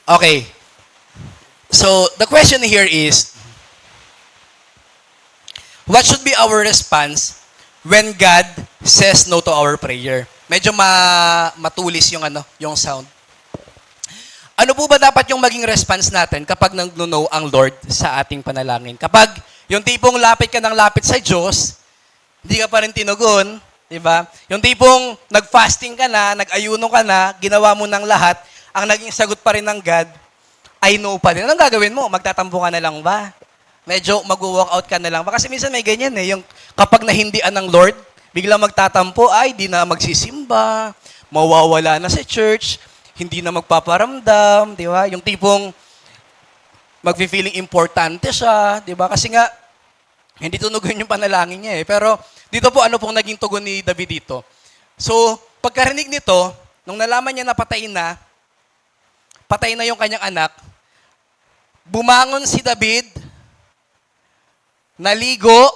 okay. So, the question here is, what should be our response when God says no to our prayer? Medyo matulis yung yung sound. Ano po ba dapat yung maging response natin kapag nag-no ang Lord sa ating panalangin? Kapag yung tipong lapit ka ng lapit sa Diyos, Hindi ka pa rin tinugon, di ba? Yung tipong nag-fasting ka na, nag-ayuno ka na, ginawa mo ng lahat, ang naging sagot pa rin ng God, ay no pa din. Anong gagawin mo? Magtatampo ka na lang ba? Medyo mag-walk out ka na lang ba? Kasi minsan may ganyan yung kapag nahindian ng Lord, biglang magtatampo, ay di na magsisimba, mawawala na sa church, hindi na magpaparamdam, di ba? Yung tipong mag-feeling importante siya, di ba? Kasi nga, hindi tunugan yung panalangin niya eh. Pero dito po, ano pong naging tugon ni David dito? So, pagkarinig nito, nung nalaman niya na patay na yung kanyang anak, bumangon si David, naligo,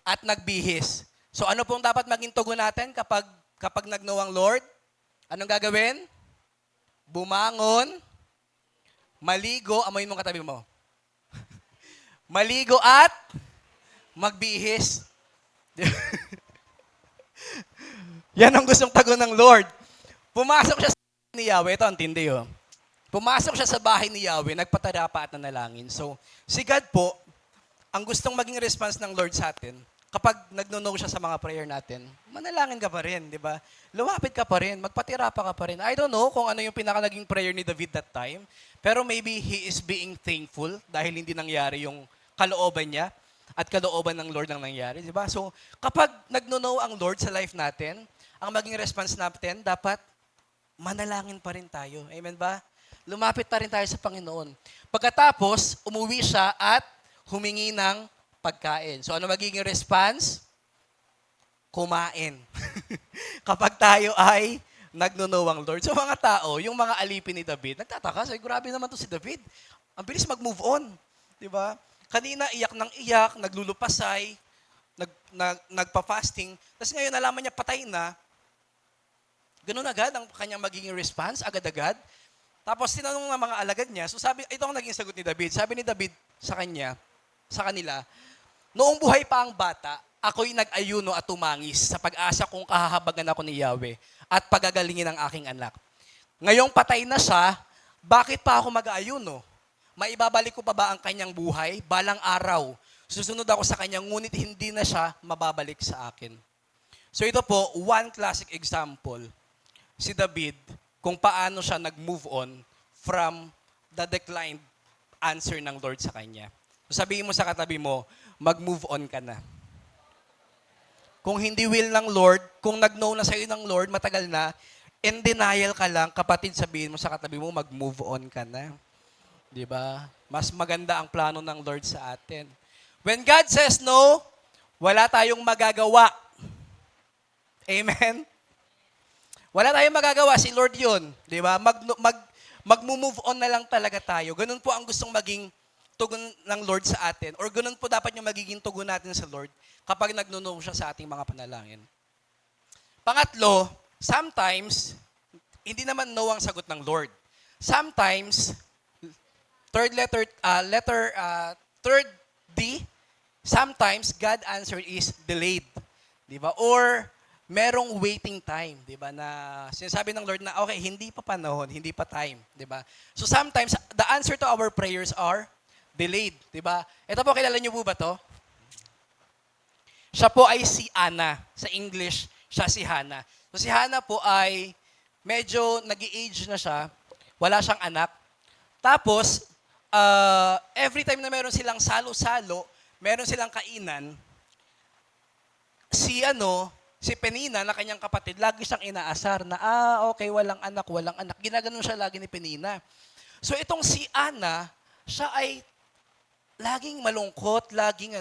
at nagbihis. So, ano pong dapat maging tugon natin kapag nag-know ang Lord? Anong gagawin? Bumangon, maligo, amoy mong katabi mo. Maligo at magbihis. Yan ang gustong tago ng Lord. Pumasok siya sa bahay ni Yahweh. Ito ang tindi, oh. Pumasok siya sa bahay ni Yahweh, nagpatarapa at nanalangin. So, si God po, ang gustong maging response ng Lord sa atin, kapag nagno-know siya sa mga prayer natin, manalangin ka pa rin, di ba? Lumapit ka pa rin, magpatirapa ka pa rin. I don't know kung ano yung pinaka-naging prayer ni David that time, pero maybe he is being thankful dahil hindi nangyari yung kalooban niya at kalooban ng Lord ang nangyari, di ba? So, kapag nagno-know ang Lord sa life natin, ang maging response natin, dapat manalangin pa rin tayo. Amen ba? Lumapit pa rin tayo sa Panginoon. Pagkatapos, umuwi siya at humingi ng pagkain. So, ano magiging response? Kumain. Kapag tayo ay nagno-know ang Lord. So, mga tao, yung mga alipin ni David, nagtataka, sabi, grabe naman to si David. Ang bilis mag-move on. Di ba? Kanina, iyak ng iyak, naglulupasay, nagpa-fasting. Tapos ngayon, nalaman niya patay na. Ganun agad ang kanyang magiging response, agad-agad. Tapos tinanong ng mga alagad niya, so sabi, ito ang naging sagot ni David. Sabi ni David sa kanila, noong buhay pa ang bata, ako'y nag-ayuno at tumangis sa pag-asa kong kahahabagan ako ni Yahweh at pagagalingin ang aking anak. Ngayong patay na siya, bakit pa ako mag-aayuno? Maibabalik ko pa ba ang kanyang buhay? Balang araw, susunod ako sa kanya, ngunit hindi na siya mababalik sa akin. So ito po, one classic example, si David, kung paano siya nag-move on from the declined answer ng Lord sa kanya. So sabihin mo sa katabi mo, mag-move on ka na. Kung hindi will ng Lord, kung nag-know na sa'yo ng Lord, matagal na, in denial ka lang, kapatid, sabihin mo sa katabi mo, mag-move on ka na. Di ba? Mas maganda ang plano ng Lord sa atin. When God says no, wala tayong magagawa. Amen? Wala tayong magagawa, si Lord yun. Di ba? Mag-move on na lang talaga tayo. Ganun po ang gustong maging tugon ng Lord sa atin. Or ganun po dapat yung magiging tugon natin sa Lord kapag nagno-know siya sa ating mga panalangin. Pangatlo, sometimes, hindi naman no ang sagot ng Lord. Sometimes, third D, sometimes God answer is delayed. Di ba? Or merong waiting time, 'di ba? Na sinasabi ng Lord na okay, hindi pa panahon, hindi pa time, 'di ba? So sometimes the answer to our prayers are delayed, 'di ba? Ito po, kilala niyo po ba 'to? Siya po ay si Anna. Sa English, siya si Hannah. So si Hannah po ay medyo nag-age na siya, wala siyang anak. Tapos every time na meron silang salo-salo, meron silang kainan, si Penina na kanyang kapatid, lagi siyang inaasar na, okay, walang anak. Ginaganon siya lagi ni Penina. So itong si Anna, siya ay laging malungkot, laging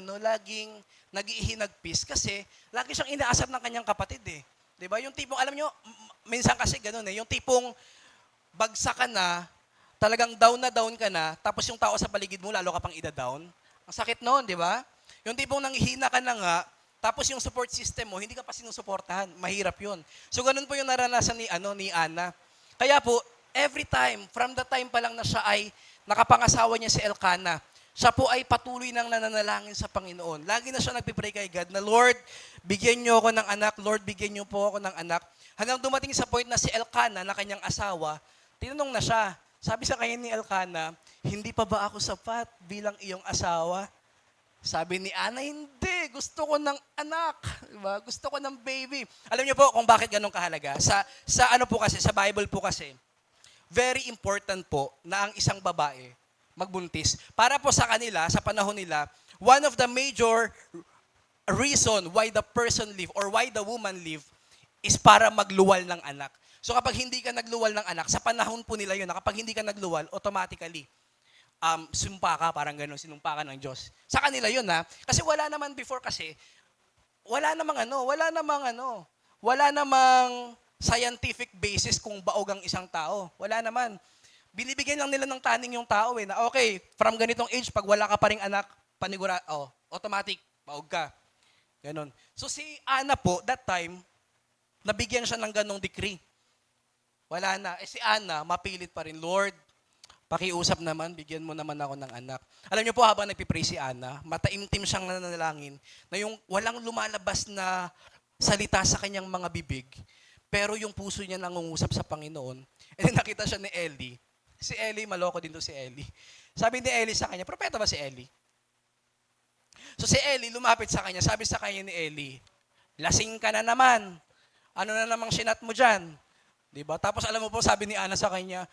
nag-ihinagpis kasi lagi siyang inaasar ng kanyang kapatid eh. 'Di ba? Yung tipong, alam nyo, minsan kasi ganoon eh, yung tipong bagsak ka na, talagang down na down ka na, tapos yung tao sa paligid mo, lalo ka pang ida-down. Ang sakit noon, di ba? Yung tipong nanghihina ka na nga, tapos yung support system mo, hindi ka pa sinusuportahan. Mahirap yun. So, ganun po yung naranasan ni Anna. Kaya po, every time, from the time pa lang na siya ay nakapangasawa niya si Elkanah, siya po ay patuloy nang nananalangin sa Panginoon. Lagi na siya nagpipray kay God na, Lord, bigyan niyo ako ng anak. Lord, bigyan niyo po ako ng anak. Hanggang dumating sa point na si Elkanah, na kanyang asawa, tinanong na siya. Sabi sa kanya ni Elkanah, hindi pa ba ako sapat bilang iyong asawa? Sabi ni Ana, hindi. Gusto ko ng anak. Diba? Gusto ko ng baby. Alam niyo po kung bakit ganun kahalaga? Sa ano po kasi, sa Bible po kasi, very important po na ang isang babae magbuntis. Para po sa kanila, sa panahon nila, one of the major reason why the person live or why the woman live is para magluwal ng anak. So kapag hindi ka nagluwal ng anak, sa panahon po nila yun, na kapag hindi ka nagluwal, automatically, sumpa ka, parang gano'n, sinumpa ka ng Diyos. Sa kanila yun ha. Kasi wala naman before kasi, wala namang scientific basis kung baog ang isang tao. Wala naman. Binibigyan lang nila ng taning yung tao na okay, from ganitong age, pag wala ka pa ring anak, automatic, baog ka. Ganon. So si Ana po, that time, nabigyan siya ng ganong decree. Wala na. Si Ana, mapilit pa rin, Lord, pakiusap naman, bigyan mo naman ako ng anak. Alam niyo po, habang nagpipray si Ana, mataimtim siyang nananalangin na yung walang lumalabas na salita sa kanyang mga bibig, pero yung puso niya nangungusap sa Panginoon. And then nakita siya ni Eli. Si Eli, maloko din to si Eli. Sabi ni Eli sa kanya, propeta ba si Eli? So si Eli lumapit sa kanya, sabi sa kanya ni Eli, lasing ka na naman. Ano na namang sinat mo dyan? Diba? Tapos alam mo po, sabi ni Ana sa kanya,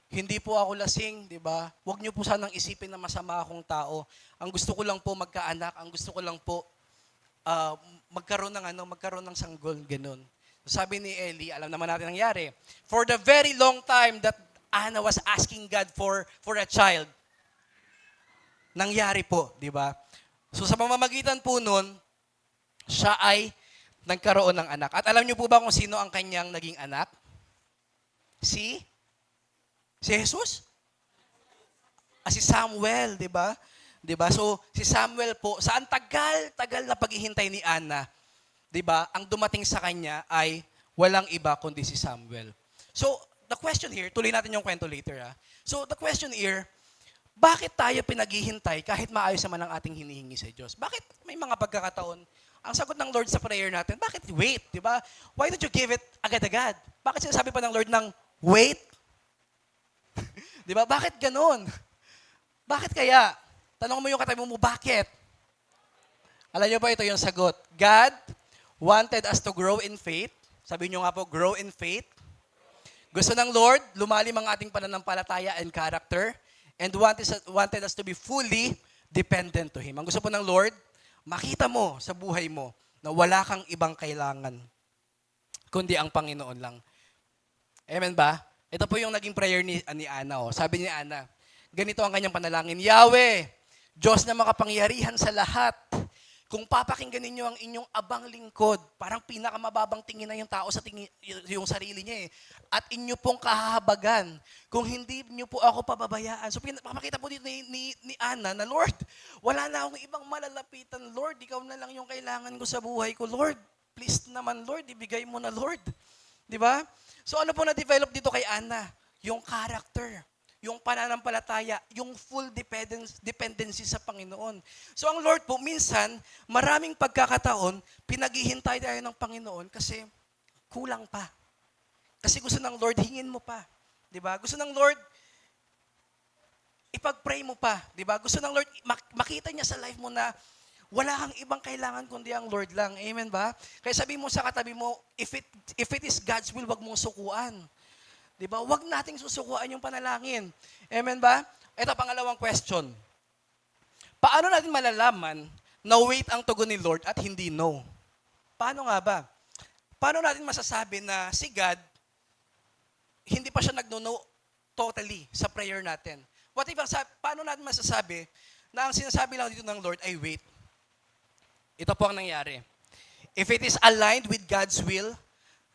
hindi po ako lasing, di ba? Huwag niyo po sanang isipin na masama akong tao. Ang gusto ko lang po magkaanak, ang gusto ko lang po magkaroon ng sanggol, ganun. So sabi ni Eli, alam naman natin nangyari. For the very long time that Ana was asking God for a child, nangyari po, di ba? So sa pamamagitan po nun, siya ay nagkaroon ng anak. At alam niyo po ba kung sino ang kanyang naging anak? Si Jesus? Si Samuel, di ba? Di ba? So, si Samuel po, sa ang tagal na paghihintay ni Ana, di ba, ang dumating sa kanya ay walang iba kundi si Samuel. So, the question here, tuloy natin yung kwento later. So, the question here, bakit tayo pinaghihintay kahit maayos naman ang ating hinihingi sa Diyos? Bakit may mga pagkakataon, ang sagot ng Lord sa prayer natin, bakit wait? Di ba? Why don't you give it agad-agad? Bakit sinasabi pa ng Lord ng wait? Di ba? Bakit ganun? Bakit kaya? Tanong mo yung katabi mo, bakit? Alam niyo ba ito yung sagot? God wanted us to grow in faith. Sabi niyo nga po, grow in faith. Gusto ng Lord, lumalim ang ating pananampalataya and character and wanted us to be fully dependent to Him. Ang gusto po ng Lord, makita mo sa buhay mo na wala kang ibang kailangan kundi ang Panginoon lang. Amen ba? Ito po yung naging prayer ni Ana. Sabi ni Ana, ganito ang kanyang panalangin, Yahweh, Diyos na makapangyarihan sa lahat, kung papakinggan ninyo ang inyong abang lingkod, parang pinakamababang tingin na yung tao sa yung sarili niya at inyo pong kahahabagan, kung hindi niyo po ako pababayaan. So papakita po dito ni Ana na, Lord, wala na akong ibang malalapitan, Lord, ikaw na lang yung kailangan ko sa buhay ko, Lord, please naman, Lord, ibigay mo na, Lord. Di ba? So ano po na-develop dito kay Ana? Yung character, yung pananampalataya, yung full dependency sa Panginoon. So ang Lord po, minsan, maraming pagkakataon, pinaghihintay tayo ng Panginoon kasi kulang pa. Kasi gusto ng Lord, hingin mo pa. Diba? Gusto ng Lord, ipag-pray mo pa. Diba? Gusto ng Lord, makita niya sa life mo na wala kang ibang kailangan kundi ang Lord lang. Amen ba? Kaya sabi mo sa katabi mo, if it is God's will, wag mong sukuan. Diba? Wag nating susukuan yung panalangin. Amen ba? Ito, pangalawang question. Paano natin malalaman na wait ang tugon ni Lord at hindi no? Paano nga ba? Paano natin masasabi na si God, hindi pa siya nag-no totally sa prayer natin? What if, paano natin masasabi na ang sinasabi lang dito ng Lord ay wait? Ito po ang nangyari. If it is aligned with God's will,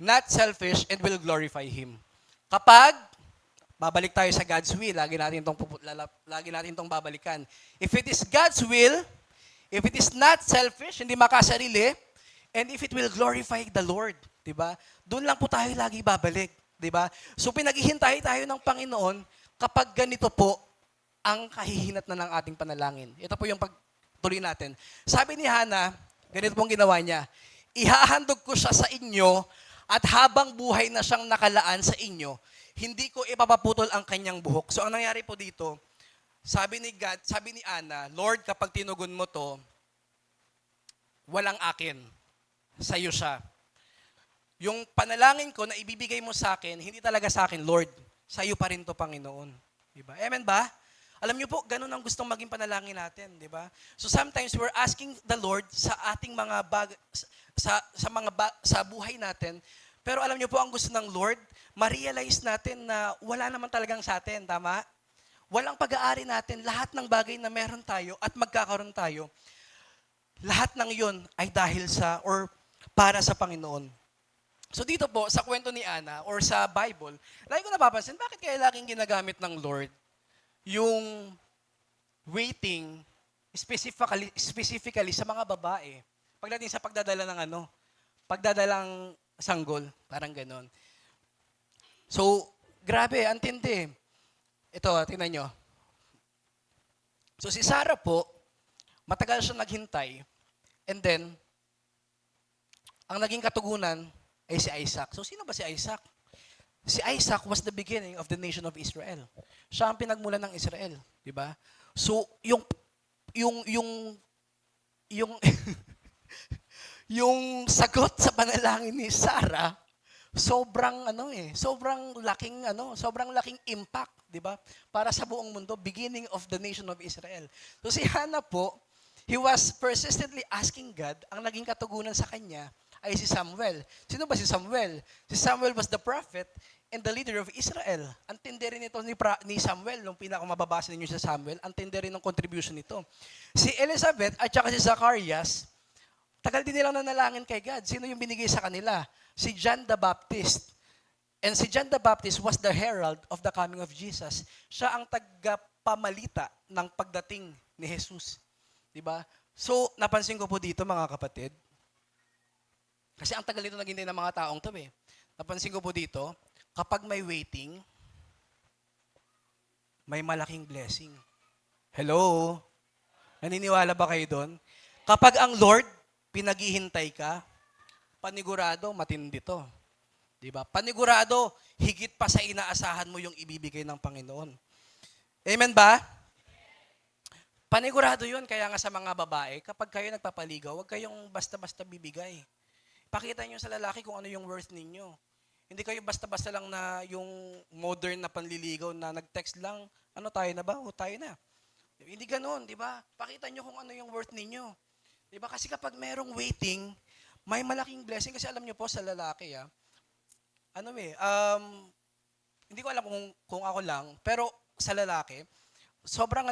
not selfish, and will glorify Him. Kapag, babalik tayo sa God's will, lagi natin itong babalikan. If it is God's will, if it is not selfish, hindi makasarili, and if it will glorify the Lord, diba? Doon lang po tayo lagi babalik, diba? So pinaghihintay tayo ng Panginoon kapag ganito po ang kahihinat na ng ating panalangin. Ito po yung pagtuloy natin. Sabi ni Hana, ganito pong ginawa niya, ihahandog ko siya sa inyo at habang buhay na siyang nakalaan sa inyo, hindi ko ipapaputol ang kanyang buhok. So ang nangyari po dito, sabi ni Ana, Lord, kapag tinugon mo to, walang akin. Sa'yo siya. Yung panalangin ko na ibibigay mo sa akin, hindi talaga sa akin, Lord. Sa'yo pa rin to, Panginoon. Diba? Amen ba? Alam niyo po, ganun ang gustong maging panalangin natin, di ba? So sometimes we're asking the Lord sa ating mga sa buhay natin, pero alam niyo po ang gusto ng Lord, ma-realize natin na wala naman talagang sa atin, tama? Walang pag-aari natin, lahat ng bagay na meron tayo at magkakaroon tayo, lahat ng yun ay dahil sa or para sa Panginoon. So dito po, sa kwento ni Ana or sa Bible, lagi ko napapansin, bakit kaya laging ginagamit ng Lord yung waiting specifically sa mga babae pagdating sa pagdadala ng pagdadalang sanggol, parang ganon. So, grabe, antindi. Ito, tingnan nyo. So si Sarah po, matagal siya naghintay, and then, ang naging katugunan ay si Isaac. So sino ba si Isaac? Si Isaac was the beginning of the nation of Israel. Siya ang pinagmulan ng Israel, di ba? So yung yung sagot sa panalangin ni Sarah, sobrang laking impact, di ba? Para sa buong mundo, beginning of the nation of Israel. So si Hannah po, he was persistently asking God, ang naging katugunan sa kanya ay si Samuel. Sino ba si Samuel? Si Samuel was the prophet and the leader of Israel. Ang tindi rin ito ni Samuel, nung pinakamababasa ninyo sa Samuel, ang tindi rin ng contribution nito. Si Elizabeth at saka si Zacharias, tagal din nilang nanalangin kay God. Sino yung binigay sa kanila? Si John the Baptist. And si John the Baptist was the herald of the coming of Jesus. Siya ang tagapamalita ng pagdating ni Jesus. Diba? So, napansin ko po dito mga kapatid, kasi ang tagal nito naghintay ng mga taong to eh. Napansin ko po dito, kapag may waiting, may malaking blessing. Hello? Naniniwala ba kayo doon? Kapag ang Lord, pinaghihintay ka, panigurado, matindi to. Diba? Panigurado, higit pa sa inaasahan mo yung ibibigay ng Panginoon. Amen ba? Panigurado yun, kaya nga sa mga babae, kapag kayo nagpapaligaw, huwag kayong basta-basta bibigay. Pakita nyo sa lalaki kung ano yung worth ninyo. Hindi kayo basta-basta lang na yung modern na panliligaw na nag-text lang, ano tayo na ba? O tayo na. Hindi ganoon, di ba? Pakita nyo kung ano yung worth ninyo. Di ba? Kasi kapag merong waiting, may malaking blessing. Kasi alam nyo po sa lalaki, hindi ko alam kung ako lang, pero sa lalaki, sobrang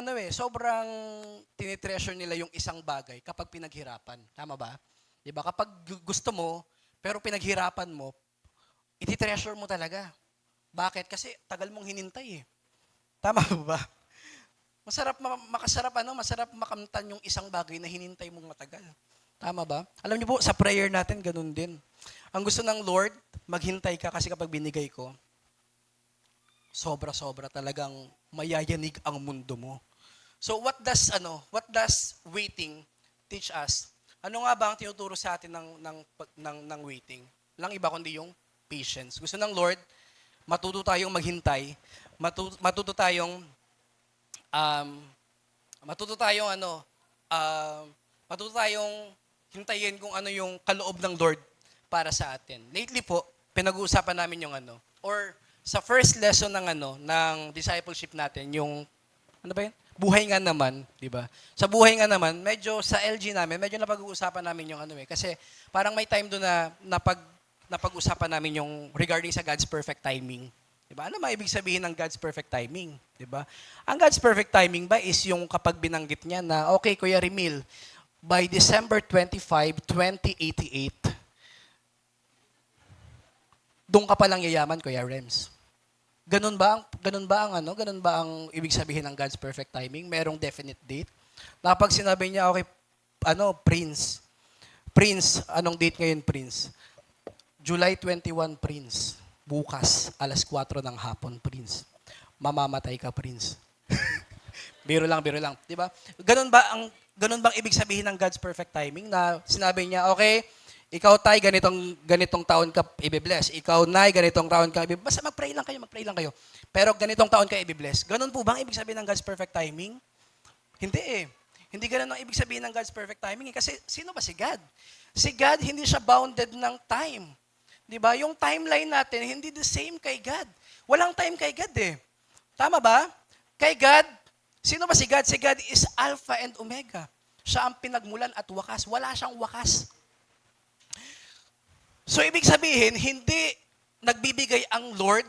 tinitreasure nila yung isang bagay kapag pinaghirapan. Tama ba? Diba? Kapag gusto mo, pero pinaghirapan mo, iti-treasure mo talaga. Bakit? Kasi tagal mong hinintay eh. Tama ba? Masarap makamtan yung isang bagay na hinintay mong matagal. Tama ba? Alam niyo po, sa prayer natin, ganun din. Ang gusto ng Lord, maghintay ka kasi kapag binigay ko, sobra-sobra talagang mayayanig ang mundo mo. So what does waiting teach us? Ano nga ba ang tinuturo sa atin ng waiting? Walang iba kundi yung patience. Gusto ng Lord, matuto tayong maghintay, matuto tayong hintayin kung ano yung kaloob ng Lord para sa atin. Lately po, pinag-uusapan namin yung or sa first lesson ng discipleship natin, yung buhay nga naman, di ba? Sa buhay nga naman, medyo sa LG namin, medyo napag-uusapan namin yung kasi parang may time doon na napag-usapan namin yung regarding sa God's perfect timing. Di ba? Ano maibig sabihin ng God's perfect timing? Di ba? Ang God's perfect timing ba is yung kapag binanggit niya na, okay, Kuya Remil, by December 25, 2088, doon ka palang yayaman, Kuya Rems. Ganun ba ang ibig sabihin ng God's perfect timing? Merong definite date? Kapag sinabi niya, okay, Prince, anong date ngayon, Prince? July 21, Prince. Bukas, alas 4 ng hapon, Prince. Mamamatay ka, Prince. Biro lang. Di ba? Ganun bang ibig sabihin ng God's perfect timing? Na sinabi niya, okay, Ikaw, tay, ganitong taon ka i-bless. Ikaw, nay, ganitong taon ka i-bless. Basta mag-pray lang kayo. Pero ganitong taon ka i-bless. Ganun po bang ibig sabihin ng God's perfect timing? Hindi eh. Hindi ganun ang ibig sabihin ng God's perfect timing eh. Kasi sino ba si God? Si God, hindi siya bounded ng time. Di ba? Yung timeline natin, hindi the same kay God. Walang time kay God eh. Tama ba? Kay God, sino ba si God? Si God is Alpha and Omega. Siya ang pinagmulan at wakas. Wala siyang wakas. So, ibig sabihin, hindi nagbibigay ang Lord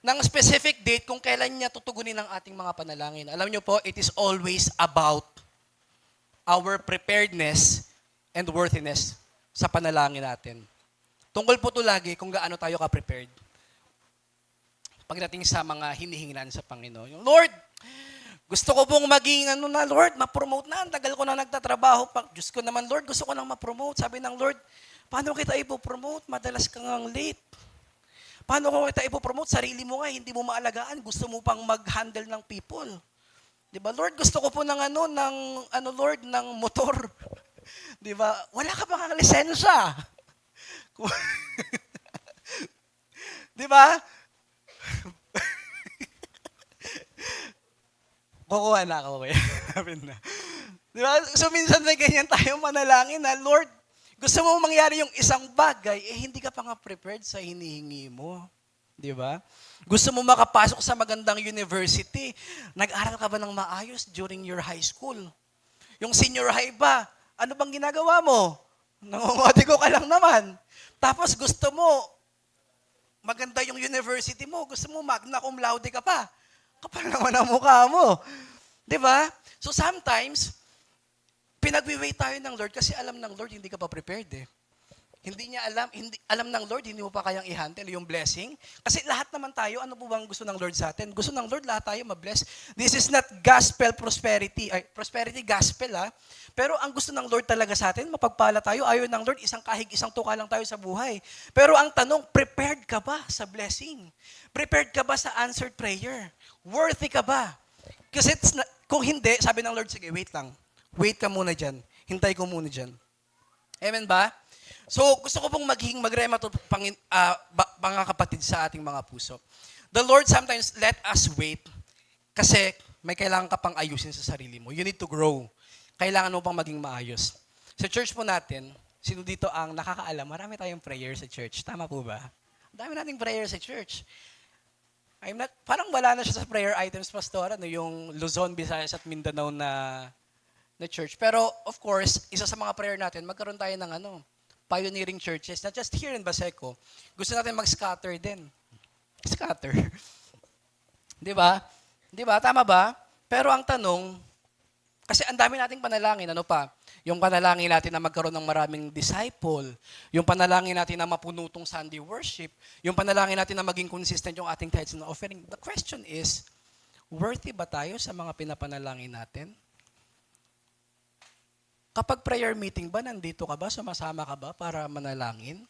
ng specific date kung kailan niya tutugunin ang ating mga panalangin. Alam niyo po, it is always about our preparedness and worthiness sa panalangin natin. Tungkol po ito lagi kung gaano tayo ka-prepared. Pagdating sa mga hinihinginan sa Panginoon. Yung Lord, gusto ko pong maging Lord, ma-promote na. Ang tagal ko na nagtatrabaho. Diyos ko naman, Lord, gusto ko nang ma-promote. Sabi ng Lord, paano kita ipopromote? Madalas kang late. Paano ko kita ipopromote? Sarili mo nga, hindi mo maalagaan. Gusto mo pang mag-handle ng people. Di ba? Lord, gusto ko po ng Lord, ng motor. Di ba? Wala ka pang lisensya. Di ba? Kukuha na ako. Na. Di ba? So, minsan may ganyan tayo manalangin na, Lord, gusto mo mangyari yung isang bagay, hindi ka pa nga prepared sa hinihingi mo. Di ba? Gusto mo makapasok sa magandang university. Nag-aral ka ba ng maayos during your high school? Yung senior high ba? Ano bang ginagawa mo? Nangungodigo ka lang naman. Tapos gusto mo, maganda yung university mo. Gusto mo magna cum laude ka pa. Kapal naman ang mukha mo. Di ba? So sometimes, pinag-wait tayo ng Lord kasi alam ng Lord hindi ka pa prepared eh. Hindi niya alam ng Lord, hindi mo pa kayang i-handle yung blessing. Kasi lahat naman tayo, ano po bang gusto ng Lord sa atin? Gusto ng Lord lahat tayo ma-bless. This is not gospel prosperity. Prosperity gospel Pero ang gusto ng Lord talaga sa atin, mapagpala tayo. Ayaw ng Lord, isang kahig, isang tuka lang tayo sa buhay. Pero ang tanong, prepared ka ba sa blessing? Prepared ka ba sa answered prayer? Worthy ka ba? Kasi kung hindi, sabi ng Lord, sige, wait lang. Wait ka muna dyan. Hintay ko muna dyan. Amen ba? So, gusto ko pong magrema to mga kapatid sa ating mga puso. The Lord sometimes let us wait kasi may kailangan ka pang ayusin sa sarili mo. You need to grow. Kailangan mo pang maging maayos. Sa church po natin, sino dito ang nakakaalam? Marami tayong prayer sa church. Tama po ba? Ang dami nating prayer sa church. Parang wala na siya sa prayer items, Pastor, yung Luzon, Visayas at Mindanao na church. Pero, of course, isa sa mga prayer natin, magkaroon tayo ng pioneering churches, not just here in Baseco. Gusto natin mag-scatter din. Scatter. Di ba? Di ba? Tama ba? Pero ang tanong, kasi ang dami nating panalangin, ano pa? Yung panalangin natin na magkaroon ng maraming disciple, yung panalangin natin na mapunutong Sunday worship, yung panalangin natin na maging consistent yung ating tithes and offering. The question is, worthy ba tayo sa mga pinapanalangin natin? Kapag prayer meeting ba, nandito ka ba? Sumasama ka ba para manalangin?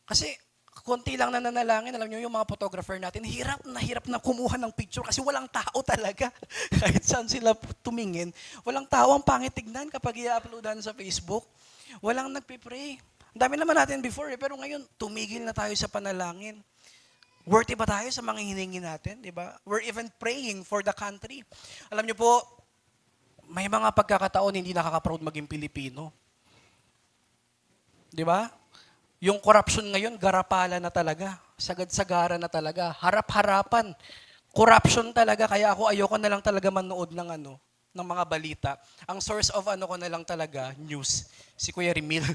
Kasi, konti lang na nanalangin. Alam niyo, yung mga photographer natin, hirap na kumuha ng picture kasi walang tao talaga. Kahit saan sila tumingin, walang tao ang pangit tignan kapag i-uploadan sa Facebook. Walang nagpipray. Ang dami naman natin before pero ngayon, tumigil na tayo sa panalangin. Worthy ba tayo sa mga hiningi natin? Diba? We're even praying for the country. Alam niyo po, may mga pagkakataon hindi nakaka-proud maging Pilipino. Di ba? Yung corruption ngayon, garapala na talaga. Sagad-sagara na talaga. Harap-harapan. Corruption talaga. Kaya ako ayoko na lang talaga manood ng mga balita. Ang source of ko na lang talaga, news. Si Kuya Remil.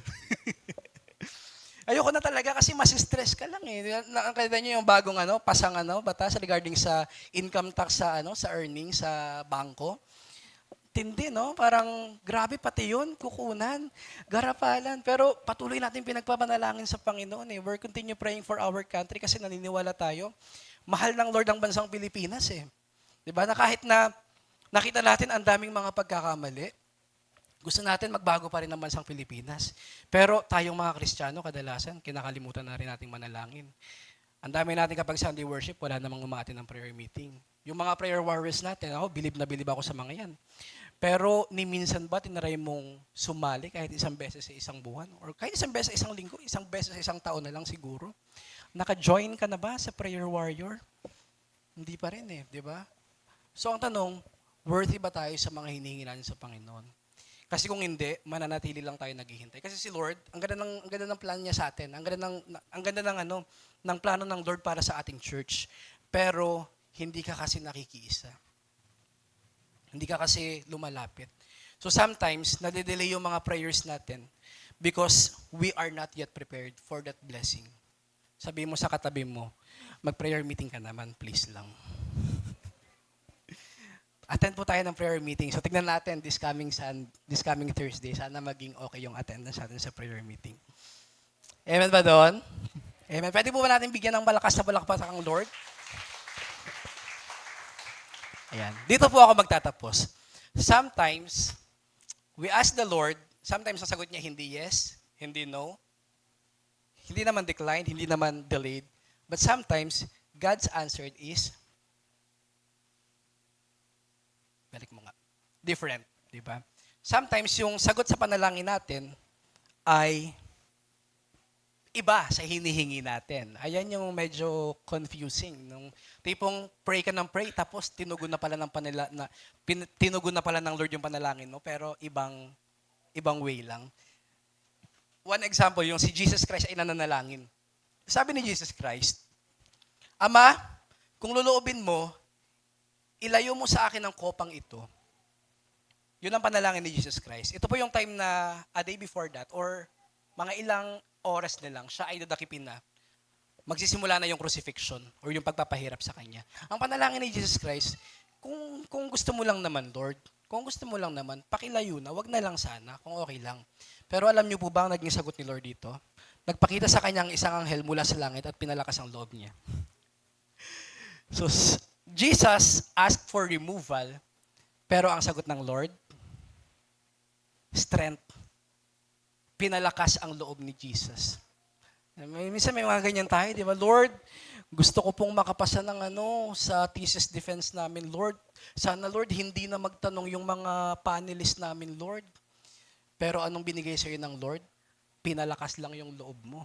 Ayoko na talaga kasi mas-stress ka lang eh. Nakakita niyo yung bagong pasang batas regarding sa income tax sa earnings sa bangko. Tindi, no? Parang grabe pati yun, kukunan, garapalan. Pero patuloy natin pinagpapanalangin sa Panginoon eh. We're continue praying for our country kasi naniniwala tayo. Mahal ng Lord ang bansang Pilipinas eh. Diba? Na kahit na nakita natin ang daming mga pagkakamali, gusto natin magbago pa rin ang bansang Pilipinas. Pero tayong mga Kristiyano, kadalasan, kinakalimutan na rin nating manalangin. Ang dami natin kapag Sunday worship, wala namang umaatin ng prayer meeting. Yung mga prayer warriors natin, bilib na bilib ako sa mga yan. Pero ni minsan ba tinry mong sumali kahit isang beses sa isang buwan? Or kahit isang beses sa isang linggo, isang beses sa isang taon na lang siguro? Naka-join ka na ba sa prayer warrior? Hindi pa rin eh, di ba? So ang tanong, worthy ba tayo sa mga hinihingi natin sa Panginoon? Kasi kung hindi, mananatili lang tayo naghihintay. Kasi si Lord, ang ganda ng plan niya sa atin. Ang ganda ng ng plano ng Lord para sa ating church. Pero hindi ka kasi nakikiisa. Hindi ka kasi lumalapit. So sometimes, nade-delay yung mga prayers natin because we are not yet prepared for that blessing. Sabi mo sa katabi mo, mag-prayer meeting ka naman, please lang. Attend po tayo ng prayer meeting. So tignan natin this coming Thursday. Sana maging okay yung attendance natin sa prayer meeting. Amen ba doon? Amen. Pwede po ba natin bigyan ng malakas na palakpakan ang Lord? Ayan. Dito po ako magtatapos. Sometimes, we ask the Lord, sometimes ang sagot niya hindi yes, hindi no, hindi naman declined, hindi naman delayed. But sometimes, God's answer is balik mo nga. Different, di ba? Sometimes yung sagot sa panalangin natin ay iba sa hinihingi natin. Ayan yung medyo confusing. Nung tipong pray ka ng pray, tapos tinugon na pala ng Lord yung panalangin mo, pero ibang way lang. One example, yung si Jesus Christ ay nananalangin. Sabi ni Jesus Christ, Ama, kung luluobin mo, ilayo mo sa akin ang kopang ito. Yun ang panalangin ni Jesus Christ. Ito po yung time na a day before that or mga ilang oras na lang, siya ay dadakipin na. Magsisimula na yung crucifixion or yung pagpapahirap sa kanya. Ang panalangin ni Jesus Christ, kung gusto mo lang naman, Lord, kung gusto mo lang naman, pakilayo na, wag na lang sana, kung okay lang. Pero alam niyo po ba ang naging sagot ni Lord dito? Nagpakita sa kanya ang isang anghel mula sa langit at pinalakas ang loob niya. So, Jesus asked for removal, pero ang sagot ng Lord, strength. Pinalakas ang loob ni Jesus. Minsan may mga ganyan tayo, di ba? Lord, gusto ko pong makapasa ng sa thesis defense namin, Lord. Sana, Lord, hindi na magtanong yung mga panelists namin, Lord. Pero anong binigay sa'yo ng Lord? Pinalakas lang yung loob mo.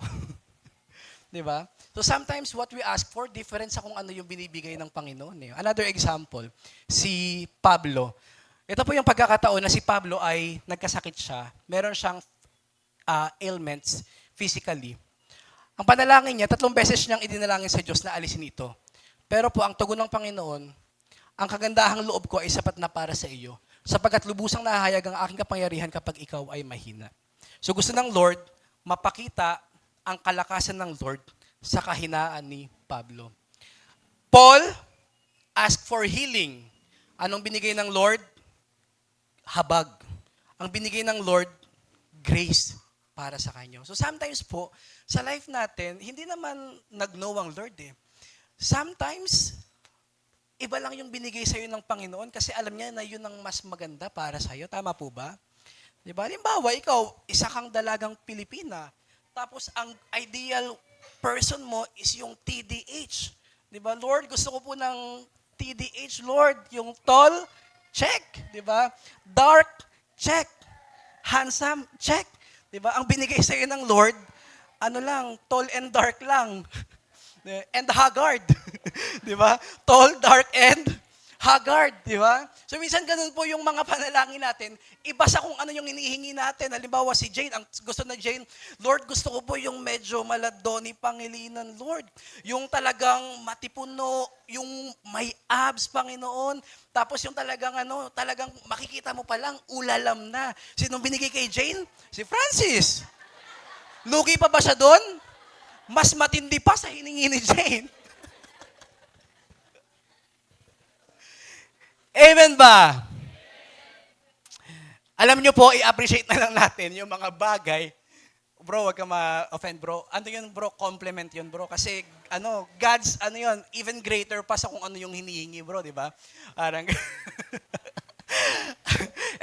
Di ba? So sometimes what we ask for, different sa kung ano yung binibigay ng Panginoon. Eh. Another example, si Pablo. Ito po yung pagkakataon na si Pablo ay nagkasakit siya. Meron siyang ailments physically. Ang panalangin niya, 3 beses niyang idinalangin sa Diyos na alisin ito. Pero po, ang tugon ng Panginoon, ang kagandahang loob ko ay sapat na para sa iyo, sapagkat lubusang nahahayag ang aking kapangyarihan kapag ikaw ay mahina. So gusto ng Lord, mapakita ang kalakasan ng Lord sa kahinaan ni Pablo. Paul asked for healing. Anong binigay ng Lord? Habag. Ang binigay ng Lord, grace para sa kanya. So sometimes po, sa life natin, hindi naman nag-know ang Lord eh. Sometimes, iba lang yung binigay sa'yo ng Panginoon kasi alam niya na yun ang mas maganda para sa'yo. Tama po ba? Diba? Halimbawa, ikaw, isa kang dalagang Pilipina. Tapos ang ideal person mo is yung TDH. Diba? Lord, gusto ko po ng TDH, Lord. Yung tall, check. Diba? Dark, check. Handsome, check. Diba? Ang binigay sa'yo ng Lord, tall and dark lang. And haggard. Diba? Tall, dark, and haggard. Diba? So minsan ganun po yung mga panalangin natin. Iba sa kung ano yung inihingi natin. Halimbawa si Jane, ang gusto na Jane, Lord, gusto ko po yung medyo maladoni Pangilinan, Lord. Yung talagang matipuno, yung may abs, Panginoon. Tapos yung talagang talagang makikita mo pa lang, ulalam na. Sinong binigay kay Jane? Si Francis. Lugi pa ba siya doon? Mas matindi pa sa hiningi ni Jane. Amen ba? Alam nyo po, i-appreciate na lang natin yung mga bagay. Bro, wag ka ma-offend, bro. Ano yun, bro? Compliment yun, bro. Kasi, God's, even greater pa sa kung ano yung hinihingi, bro, di ba? Parang,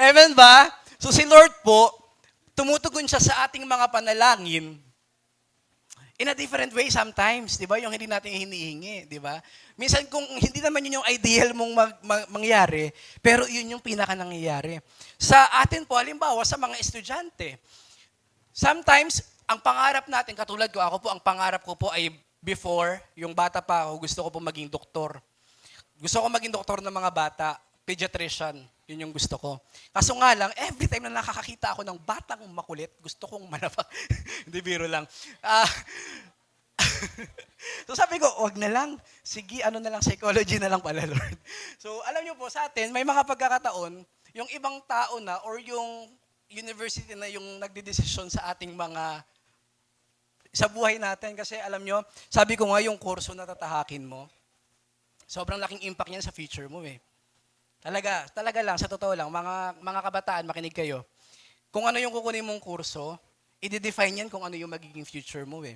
amen ba? So si Lord po, tumutugon siya sa ating mga panalangin in a different way sometimes, di ba? Yung hindi natin hinihingi, di ba? Minsan kung hindi naman yun yung ideal mong mangyari, pero yun yung pinaka nangyayari. Sa atin po, halimbawa, sa mga estudyante, sometimes, ang pangarap natin, katulad ko, ako po, ang pangarap ko po ay before, yung bata pa ako, gusto ko po maging doktor. Gusto ko maging doktor ng mga bata, pediatrician. Yun yung gusto ko. Kaso nga lang, every time na nakakakita ako ng batang makulit, gusto kong manapak. Hindi, biro lang. So sabi ko, wag na lang. Sige, ano na lang, psychology na lang pala, Lord. So alam niyo po, sa atin, may mga pagkakataon, yung ibang tao na or yung university na yung nagdidesisyon sa ating sa buhay natin. Kasi alam nyo, sabi ko nga, yung kurso na tatahakin mo, sobrang laking impact niyan sa future mo eh. Talaga lang, sa totoo lang, mga kabataan, makinig kayo. Kung ano yung kukunin mong kurso, i-define yan kung ano yung magiging future mo eh.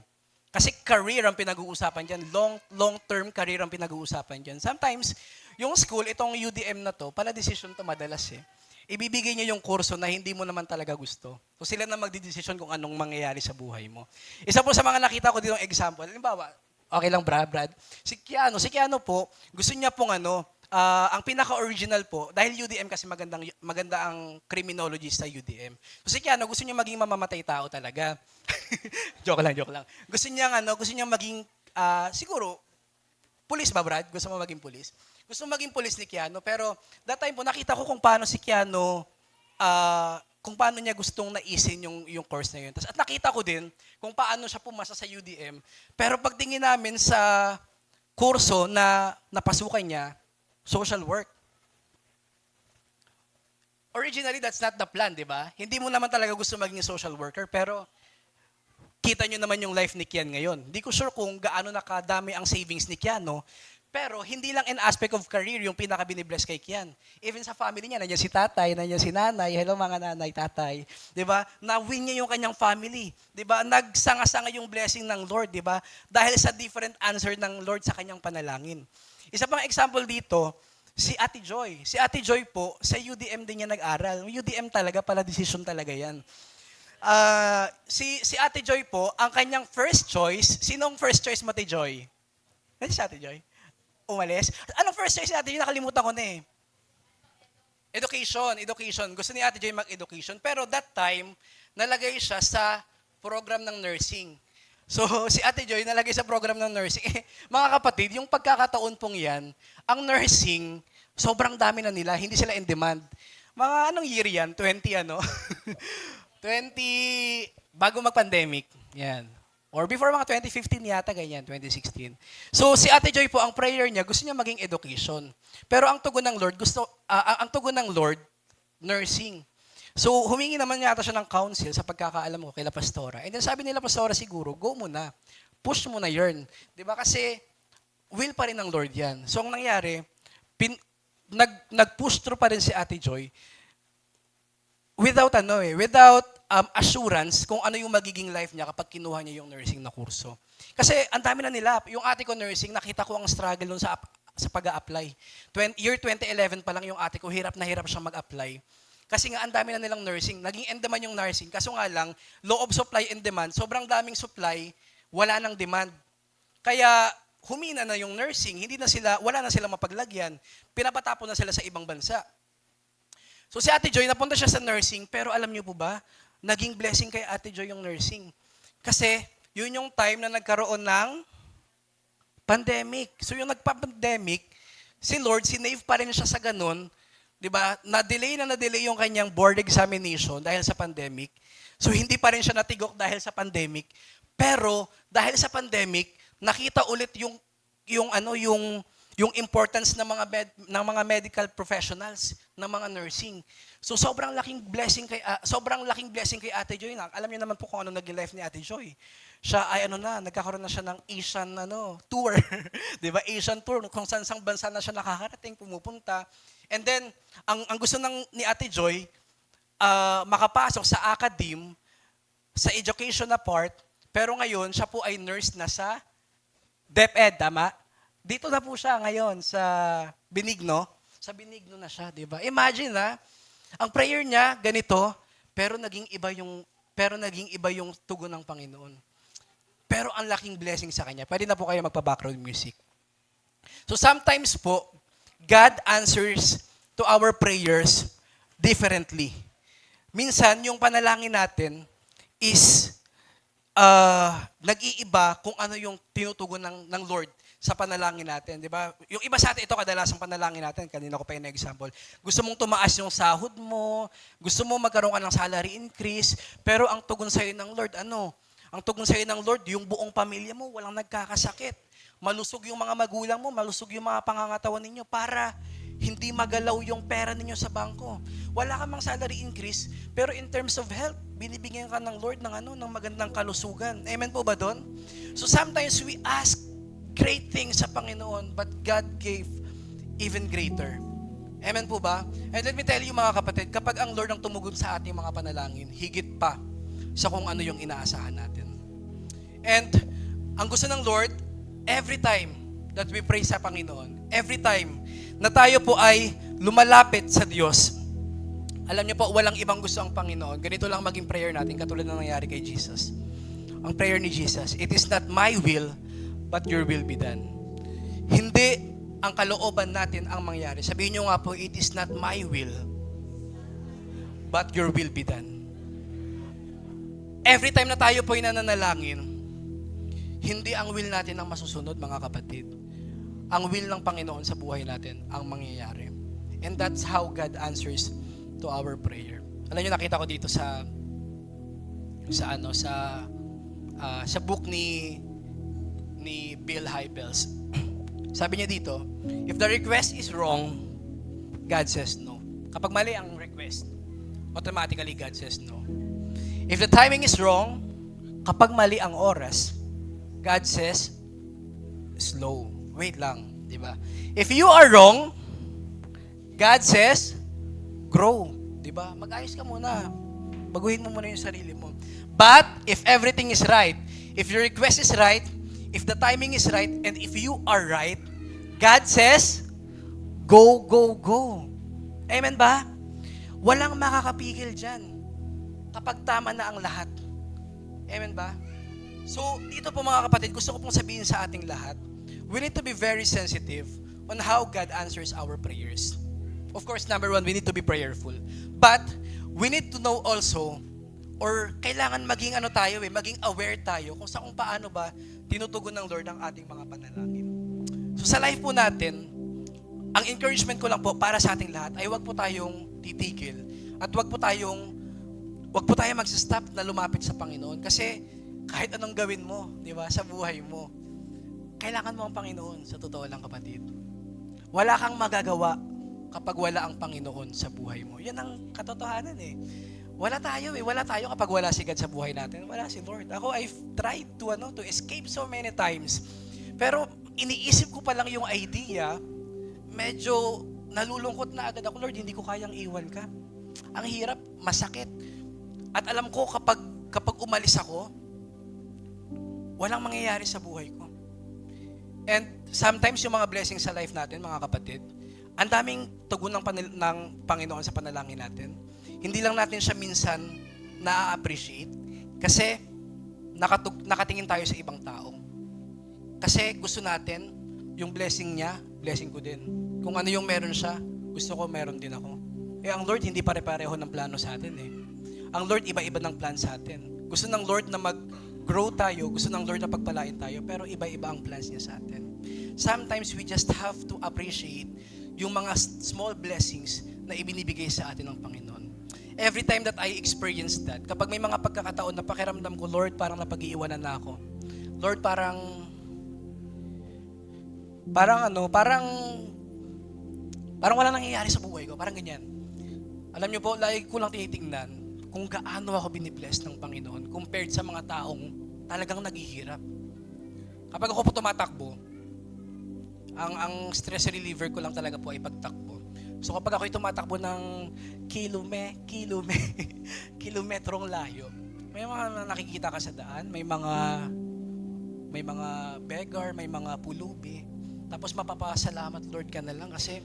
Kasi career ang pinag-uusapan dyan. Long-term career ang pinag-uusapan dyan. Sometimes, yung school, itong UDM na to, pala decision to madalas eh. Ibibigay niya yung kurso na hindi mo naman talaga gusto. So sila na magdidesisyon kung anong mangyayari sa buhay mo. Isa po sa mga nakita ko ditong example, halimbawa, okay lang Brad, si Keanu po, gusto niya pong ang pinaka-original po, dahil UDM kasi maganda ang criminology sa UDM. So si Keanu, gusto niya maging mamamatay tao talaga. joke lang. Gusto niya maging, siguro, pulis ba Brad? Gusto mo maging pulis? Gusto maging pulis ni Keanu, pero that time po nakita ko kung paano si Keanu, kung paano niya gustong naisin yung course na yun. At nakita ko din kung paano siya pumasa sa UDM. Pero pagtingin namin sa kurso na napasukan niya, social work. Originally, that's not the plan, di ba? Hindi mo naman talaga gusto maging social worker, pero kita nyo naman yung life ni Kian ngayon. Hindi ko sure kung gaano nakadami ang savings ni Keanu, pero hindi lang in aspect of career yung pinaka-binibless kay Kian. Even sa family niya, nandiyan si tatay, nandiyan si nanay, hello mga nanay, tatay. Di ba? Na-win niya yung kanyang family. Di ba? Nagsanga-sanga yung blessing ng Lord, di ba? Dahil sa different answer ng Lord sa kanyang panalangin. Isa pang example dito, si Ate Joy. Si Ate Joy po, sa UDM din niya nag-aral. UDM talaga, pala decision talaga yan. Si Ate Joy po, ang kanyang first choice, sinong first choice mo, Ate Joy? Nandiyan si Ate Joy? Umalis? Anong first choice ni Ate Joy? Nakalimutan ko na eh. Education. Gusto ni Ate Joy mag-education. Pero that time, nalagay siya sa program ng nursing. So, si Ate Joy nalagay sa program ng nursing. Mga kapatid, yung pagkakataon pong yan, ang nursing, sobrang dami na nila, hindi sila in demand. Mga anong year yan? 20 bago mag-pandemic. Yan. Or before mga 2015 yata, ganyan, 2016. So, si Ate Joy po, ang prayer niya, gusto niya maging education. Pero ang tugon ng Lord, nursing. So, humingi naman yata siya ng counsel sa pagkakaalam ko kay La Pastora. And then sabi nila Pastora siguro, go mo na. Push mo na yun. Di ba? Kasi, will pa rin ng Lord yan. So, ang nangyari, nag-push through pa rin si Ate Joy without assurance kung ano yung magiging life niya kapag kinuha niya yung nursing na kurso. Kasi ang dami na nila. Yung ate ko nursing, nakita ko ang struggle nun sa pag-a-apply. Year 2011 pa lang yung ate ko, hirap na hirap siyang mag-apply. Kasi nga ang dami na nilang nursing. Naging in demand yung nursing. Kaso nga lang, law of supply and demand, sobrang daming supply, wala nang demand. Kaya humina na yung nursing, wala na sila mapaglagyan. Pinapatapon na sila sa ibang bansa. So si Ate Joy, napunta siya sa nursing, pero alam niyo po ba, naging blessing kay Ate Joy yung nursing. Kasi yun yung time na nagkaroon ng pandemic. So yung nagpa-pandemic, si Lord, sinave pa rin siya sa ganun. Di ba? Na-delay yung kanyang board examination dahil sa pandemic. So hindi pa rin siya natigok dahil sa pandemic. Pero dahil sa pandemic, nakita ulit yung importance ng mga medical professionals, ng mga nursing. So sobrang laking blessing kay Ate Joy. Alam niyo naman po kung ano naging life ni Ate Joy. Siya ay nagkakaroon na siya ng Asian tour. 'Di ba? Asian tour kung saan-sang bansa na siya nakakarating, pumupunta. And then ang gusto ni Ate Joy makapasok sa academe, sa education na part, pero ngayon siya po ay nurse na sa DepEd, tama? Dito na po siya ngayon sa Benigno. Sa Benigno na siya, 'di ba? Imagine ang prayer niya ganito, pero naging iba yung tugon ng Panginoon. pero ang laking blessing sa kanya. Pwede na po kayo magpa-background music. So sometimes po, God answers to our prayers differently. Minsan, yung panalangin natin is nag-iiba kung ano yung tinutugon ng Lord sa panalangin natin, di ba? Yung iba sa atin, ito kadalasang panalangin natin, kanina ko pa yung example. Gusto mong tumaas yung sahod mo, gusto mo magkaroon ka ng salary increase, pero ang tugon sa'yo ng Lord, ano? Ang tugon sa'yo ng Lord, yung buong pamilya mo, walang nagkakasakit. Malusog yung mga magulang mo, malusog yung mga pangangatawan ninyo para hindi magalaw yung pera ninyo sa bangko. Wala ka mang salary increase, pero in terms of health, binibigyan ka ng Lord ng magandang kalusugan. Amen po ba doon? So sometimes we ask great things sa Panginoon, but God gave even greater. Amen po ba? And let me tell you mga kapatid, kapag ang Lord ang tumugon sa ating mga panalangin, higit pa sa kung ano yung inaasahan natin. And ang gusto ng Lord, every time that we pray sa Panginoon, every time na tayo po ay lumalapit sa Diyos, alam niyo po, walang ibang gusto ang Panginoon. Ganito lang maging prayer natin, katulad na nangyari kay Jesus. Ang prayer ni Jesus, it is not my will, but your will be done. Hindi ang kalooban natin ang mangyari. Sabihin niyo nga po, it is not my will, but your will be done. Every time na tayo po ay nananalangin, hindi ang will natin ang masusunod, mga kapatid. Ang will ng Panginoon sa buhay natin ang mangyayari. And that's how God answers to our prayer. Alam niyo, nakita ko dito sa book ni Bill Hybels. Sabi niya dito, if the request is wrong, God says no. Kapag mali ang request, automatically God says no. If the timing is wrong, kapag mali ang oras, God says slow. Wait lang, di ba? If you are wrong, God says grow, di ba? Mag-ayos ka muna. Baguhin mo muna yung sarili mo. But if everything is right, if your request is right, if the timing is right, and if you are right, God says, go, go, go. Amen ba? Walang makakapigil dyan kapag tama na ang lahat. Amen ba? So, dito po mga kapatid, gusto ko pong sabihin sa ating lahat, we need to be very sensitive on how God answers our prayers. Of course, number one, we need to be prayerful. But, we need to know also, or kailangan maging maging aware tayo kung paano ba tinutugon ng Lord ang ating mga panalangin. So sa life po natin, ang encouragement ko lang po para sa ating lahat ay wag po tayong titigil at wag po tayong mag-stop na lumapit sa Panginoon kasi kahit anong gawin mo, di ba, sa buhay mo, kailangan mo ang Panginoon, sa totoo lang kapatid. Wala kang magagawa kapag wala ang Panginoon sa buhay mo. Yan ang katotohanan eh. Wala tayo kapag wala si God sa buhay natin. Wala si Lord. Ako, I've tried to escape so many times. Pero iniisip ko pa lang yung idea, medyo nalulungkot na agad ako, Lord, hindi ko kayang iwan ka. Ang hirap, masakit. At alam ko kapag umalis ako, walang mangyayari sa buhay ko. And sometimes yung mga blessings sa life natin, mga kapatid, ang daming tugon ng Panginoon sa panalangin natin. Hindi lang natin siya minsan na-appreciate kasi nakatingin tayo sa ibang tao. Kasi gusto natin, yung blessing niya, blessing ko din. Kung ano yung meron siya, gusto ko meron din ako. Ang Lord hindi pare-pareho ng plano sa atin eh. Ang Lord iba-iba ng plan sa atin. Gusto ng Lord na mag-grow tayo, gusto ng Lord na pagpalain tayo, pero iba-iba ang plans niya sa atin. Sometimes we just have to appreciate yung mga small blessings na ibinibigay sa atin ng Panginoon. Every time that I experience that, kapag may mga pagkakataon na pakiramdam ko, Lord, parang napag-iiwanan na ako. Lord, parang wala nangyayari sa buhay ko. Parang ganyan. Alam niyo po, lagi ko lang tinitingnan kung gaano ako binibless ng Panginoon compared sa mga taong talagang naghihirap. Kapag ako po tumatakbo, ang stress reliever ko lang talaga po ay pagtakbo. So kapag ako'y tumatakbo ng kilometrong layo, may mga nakikita ka sa daan, may mga beggar, may mga pulubi. Tapos mapapasalamat Lord ka na lang kasi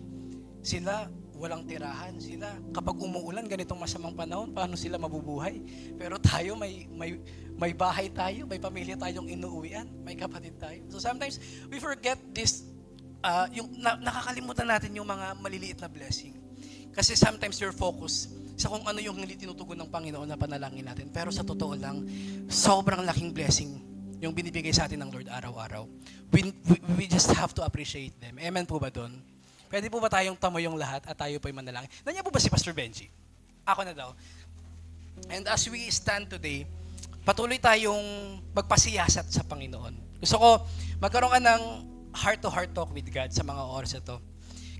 sila walang tirahan sila. Kapag umuulan, ganitong masamang panahon, paano sila mabubuhay? Pero tayo, may bahay tayo, may pamilya tayong inuuwian, may kapatid tayo. So sometimes, we forget this, nakakalimutan natin yung mga maliliit na blessing. Kasi sometimes you're focused sa kung ano yung hindi tinutugon ng Panginoon na panalangin natin. Pero sa totoo lang, sobrang laking blessing yung binibigay sa atin ng Lord araw-araw. We just have to appreciate them. Amen po ba doon? Pwede po ba tayong tamoyong lahat at tayo po'y manalangin? Nandiyan po ba si Pastor Benji? Ako na daw. And as we stand today, patuloy tayong magpasiyasat sa Panginoon. Gusto ko magkaroon ka ng heart-to-heart talk with God sa mga oras ito.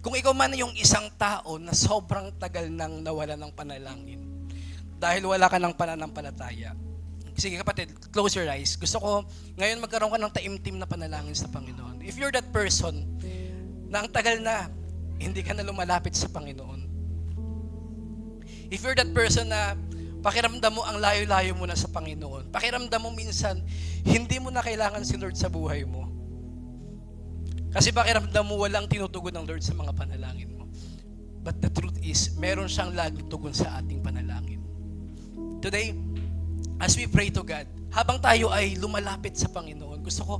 Kung ikaw man yung isang tao na sobrang tagal nang nawala ng panalangin dahil wala ka ng pananampalataya. Sige kapatid, close your eyes. Gusto ko ngayon magkaroon ka ng taimtim na panalangin sa Panginoon. If you're that person na ang tagal na hindi ka na lumalapit sa Panginoon. If you're that person na pakiramdam mo ang layo-layo mo na sa Panginoon. Pakiramdam mo minsan, hindi mo na kailangan si Lord sa buhay mo. Kasi pakiramdam mo walang tinutugon ng Lord sa mga panalangin mo. But the truth is, meron siyang laging tugon sa ating panalangin. Today, as we pray to God, habang tayo ay lumalapit sa Panginoon, gusto ko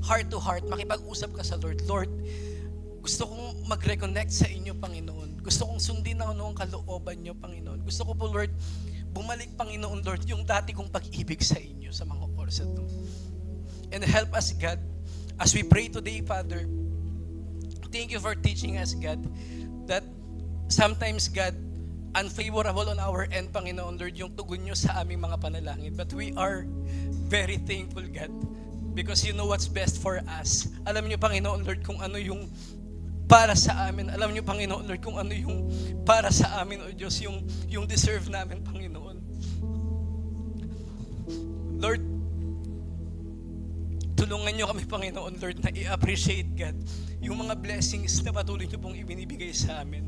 heart to heart, makipag-usap ka sa Lord. Lord, gusto kong mag-reconnect sa inyo, Panginoon. Gusto kong sundin ang anong kalooban nyo, Panginoon. Gusto ko po, Lord, bumalik, Panginoon, Lord, yung dati kong pag-ibig sa inyo sa mga oras ito. And help us, God, as we pray today, Father. Thank you for teaching us, God, that sometimes, God, unfavorable on our end, Panginoon, Lord, yung tugon nyo sa aming mga panalangin. But we are very thankful, God, because you know what's best for us. Alam nyo, Panginoon, Lord, kung ano yung para sa amin. Alam niyo, Panginoon, Lord, kung ano yung para sa amin, O Diyos, yung deserve namin, Panginoon. Lord, tulungan niyo kami, Panginoon, Lord, na i-appreciate, God, yung mga blessings na patuloy niyo pong ibinibigay sa amin.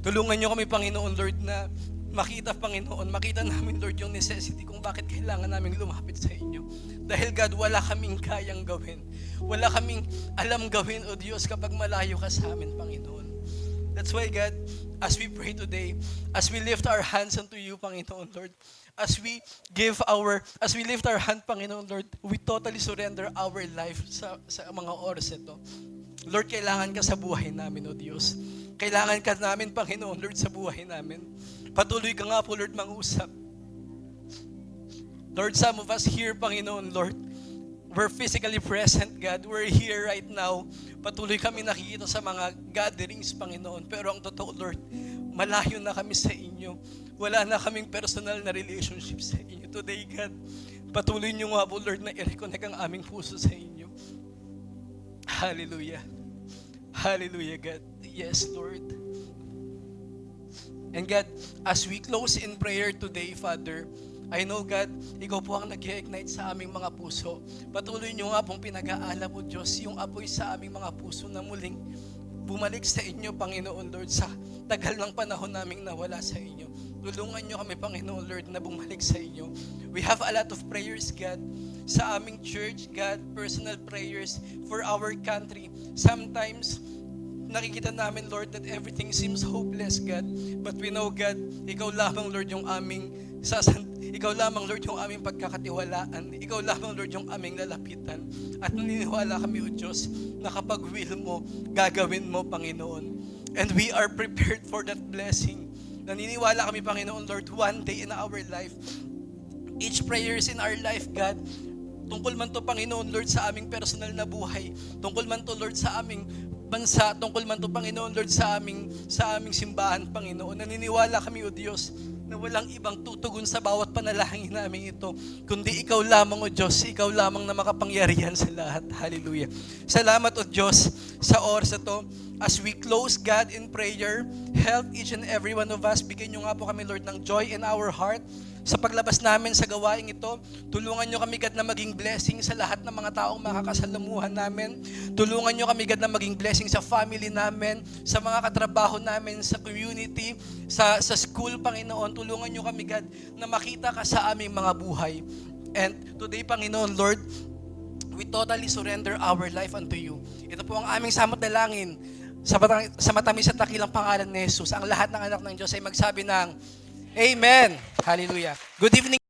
Tulungan niyo kami, Panginoon, Lord, na makita, Panginoon, makita namin, Lord, yung necessity kung bakit kailangan namin lumapit sa inyo. Dahil, God, wala kaming kayang gawin. Wala kaming alam gawin, O Diyos, kapag malayo ka sa amin, Panginoon. That's why, God, as we pray today, as we lift our hands unto you, Panginoon, Lord, as we lift our hand, Panginoon, Lord, we totally surrender our life sa mga oras ito. Lord, kailangan ka sa buhay namin, O Diyos. Kailangan ka namin, Panginoon, Lord, sa buhay namin. Patuloy ka nga po, Lord, mangusap. Lord, some of us here, Panginoon, Lord, we're physically present, God. We're here right now. Patuloy kami nakikita sa mga gatherings, Panginoon. Pero ang totoo, Lord, malayo na kami sa inyo. Wala na kaming personal na relationship sa inyo. Today, God, patuloy niyo nga po, Lord, na i-reconnect ang aming puso sa inyo. Hallelujah. Hallelujah, God. Yes, Lord. And God, as we close in prayer today, Father, I know, God, ikaw po ang nag-ignite sa aming mga puso. Patuloy niyo nga pong pinag-aalab, O Diyos, yung apoy sa aming mga puso na muling bumalik sa inyo, Panginoon, Lord, sa tagal ng panahon naming nawala sa inyo. Tulungan niyo kami, Panginoon, Lord, na bumalik sa inyo. We have a lot of prayers, God, sa aming church, God, personal prayers for our country. Sometimes, nakikita namin, Lord, that everything seems hopeless, God. But we know, God, ikaw lamang, Lord, yung aming ikaw lamang, Lord, yung aming pagkakatiwalaan. Ikaw lamang, Lord, yung aming lalapitan. At naniniwala kami, O Diyos, na kapag will mo, gagawin mo, Panginoon. And we are prepared for that blessing. Naniniwala kami, Panginoon, Lord, one day in our life, each prayers in our life, God, tungkol man to, Panginoon, Lord, sa aming personal na buhay, tungkol man to, Lord, sa aming bansa, tungkol man to, Panginoon, Lord, sa aming simbahan, Panginoon. Naniniwala kami, O Diyos, na walang ibang tutugon sa bawat panalangin namin ito, kundi ikaw lamang, O Diyos, ikaw lamang na makapangyarihan sa lahat. Hallelujah. Salamat, O Diyos, sa oras ito. As we close, God, in prayer, help each and every one of us. Bigyan niyo nga po kami, Lord, ng joy in our heart. Sa paglabas namin sa gawaing ito, tulungan niyo kami, God, na maging blessing sa lahat ng mga taong makakasalamuhan namin. Tulungan niyo kami, God, na maging blessing sa family namin, sa mga katrabaho namin, sa community, sa school, Panginoon. Tulungan niyo kami, God, na makita ka sa aming mga buhay. And today, Panginoon, Lord, we totally surrender our life unto you. Ito po ang aming samot na langin sa matamis at dakilang pangalan ni Jesus, ang lahat ng anak ng Diyos ay magsabi ng Amen. Hallelujah. Good evening.